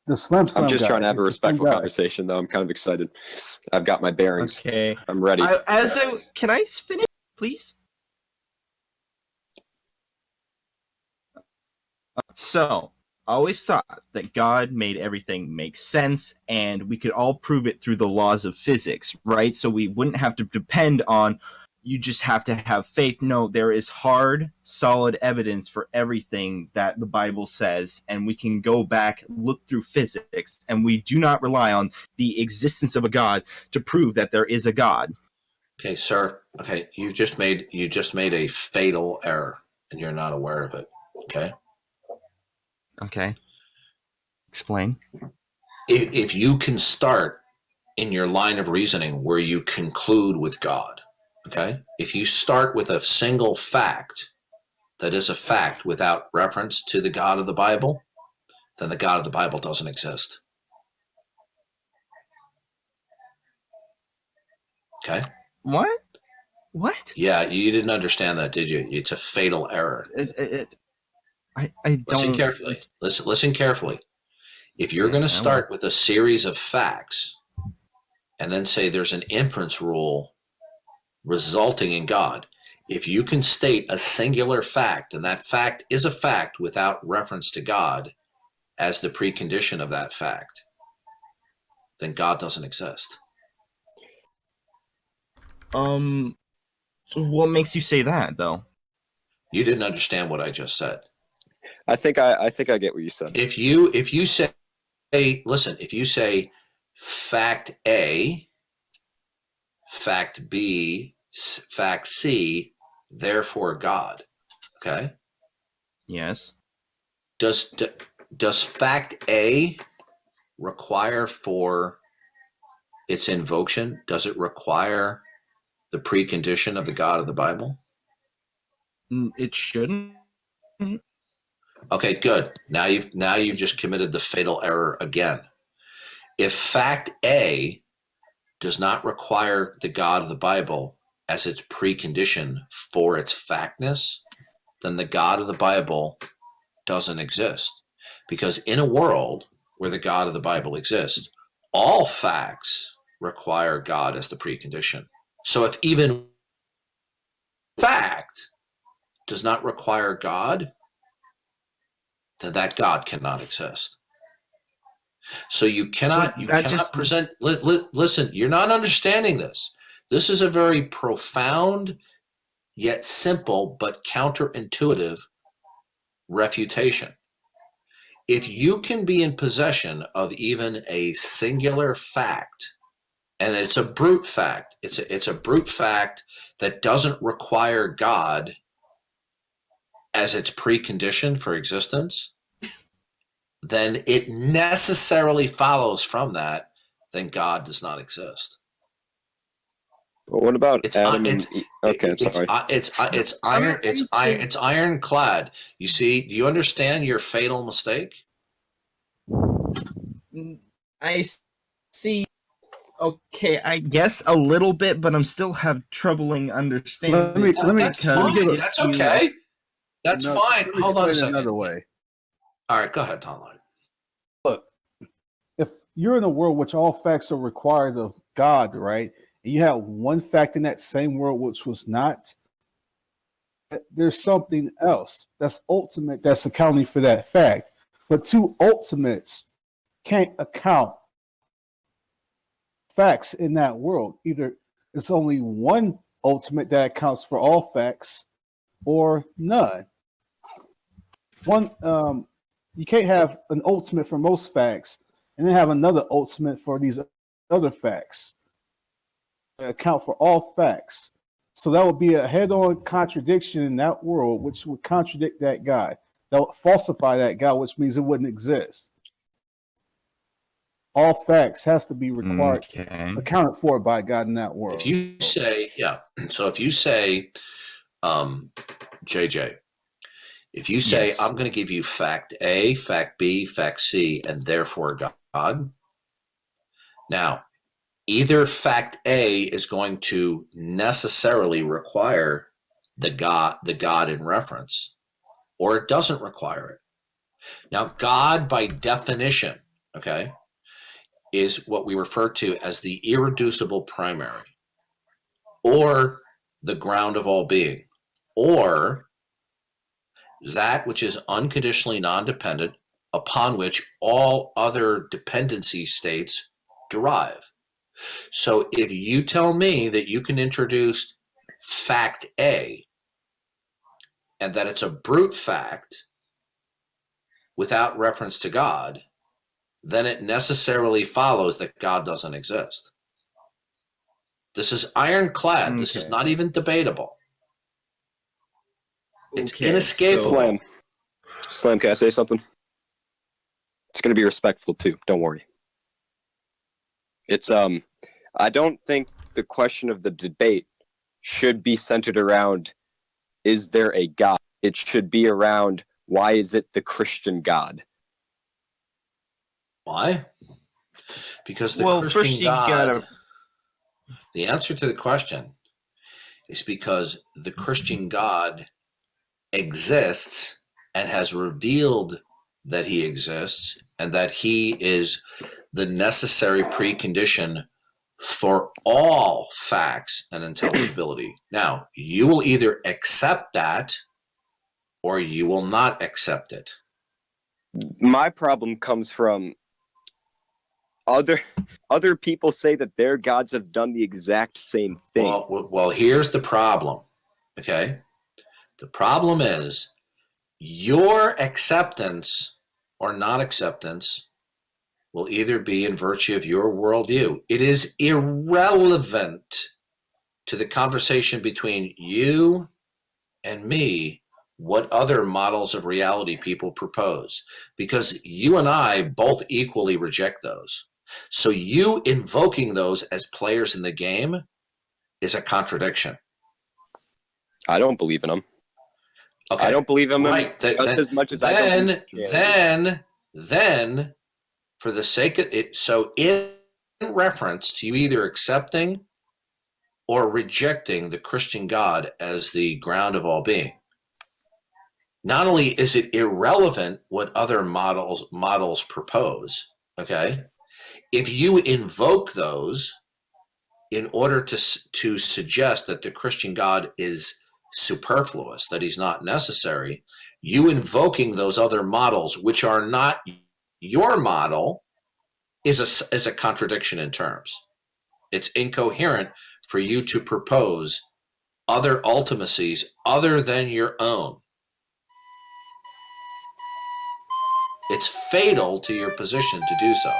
The Slim Slim I'm just guy. trying to have a He's the same respectful guy. conversation, though. I'm kind of excited. I've got my bearings. Okay. I'm ready. Can I finish, please? So, I always thought that God made everything make sense, and we could all prove it through the laws of physics, right? So we wouldn't have to depend on, you just have to have faith. No, there is hard, solid evidence for everything that the Bible says, and we can go back, look through physics, and we do not rely on the existence of a God to prove that there is a God. Okay, sir. Okay, you just made a fatal error, and you're not aware of it. Okay. Okay. Explain. If you can start in your line of reasoning where you conclude with God, okay? If you start with a single fact that is a fact without reference to the God of the Bible, then the God of the Bible doesn't exist. Okay. What? What? Yeah, you didn't understand that, did you? It's a fatal error. I Listen don't. carefully. Listen carefully. If you're going to Yeah, well. start with a series of facts and then say there's an inference rule resulting in God, if you can state a singular fact and that fact is a fact without reference to God as the precondition of that fact, then God doesn't exist. What makes you say that, though? You didn't understand what I just said. I think I get what you said. If you say, listen, if you say fact A, fact B, fact C, therefore God, okay? Yes. Does fact A require for its invocation, does it require the precondition of the God of the Bible? It shouldn't. Okay, good. Now you've just committed the fatal error again. If fact A does not require the God of the Bible as its precondition for its factness, then the God of the Bible doesn't exist. Because in a world where the God of the Bible exists, all facts require God as the precondition. So if even fact does not require God, then that God cannot exist. So you cannot present. Listen, you're not understanding this. This is a very profound yet simple but counterintuitive refutation. If you can be in possession of even a singular fact, and it's a brute fact, it's a brute fact that doesn't require God as its precondition for existence, then it necessarily follows from that, then God does not exist. But what about It's Adam it's and Eve? Okay, I'm sorry. it's ironclad. You see, do you understand your fatal mistake? I see. Okay, I guess a little bit, but I'm still have troubling understanding. Let me That's fine. give it. That's okay. That's No, fine. let me Hold on a explain it second. another way. All right, go ahead, Tom. Look, if you're in a world which all facts are required of God, right? And you have one fact in that same world which was not, there's something else that's ultimate that's accounting for that fact. But two ultimates can't account facts in that world. Either it's only one ultimate that accounts for all facts or none. One you can't have an ultimate for most facts and then have another ultimate for these other facts that account for all facts. So that would be a head-on contradiction in that world, which would contradict that God. That would falsify that God, which means it wouldn't exist. All facts has to be required, accounted for by God in that world. If you say, so if you say, JJ, if you say, Yes. I'm going to give you fact A, fact B, fact C, and therefore God. Now, either fact A is going to necessarily require the God in reference, or it doesn't require it. Now, God, by definition, okay, is what we refer to as the irreducible primary, or the ground of all being, or that which is unconditionally non-dependent, upon which all other dependency states derive. So if you tell me that you can introduce fact A and that it's a brute fact without reference to God, then it necessarily follows that God doesn't exist. This is ironclad. This is not even debatable. It's inescapable. Slam, can I say something? It's going to be respectful too. Don't worry. It's I don't think the question of the debate should be centered around, is there a God? It should be around, why is it the Christian God? Why? Because the Well, Christian first you God. The answer to the question is because the Christian God exists and has revealed that he exists and that he is the necessary precondition for all facts and intelligibility. Now, you will either accept that or you will not accept it. My problem comes from other people say that their gods have done the exact same thing. Well, here's the problem, okay? The problem is your acceptance or non acceptance will either be in virtue of your worldview. It is irrelevant to the conversation between you and me what other models of reality people propose, because you and I both equally reject those. So you invoking those as players in the game is a contradiction. I don't believe in them. Okay. I don't believe in them Right. just as much as I don't believe in Christianity. Then, for the sake of it, so in reference to you either accepting or rejecting the Christian God as the ground of all being, not only is it irrelevant what other models propose, okay, if you invoke those in order to suggest that the Christian God is superfluous, that he's not necessary, you invoking those other models, which are not your model, is a contradiction in terms. It's incoherent for you to propose other ultimacies other than your own. It's fatal to your position to do so.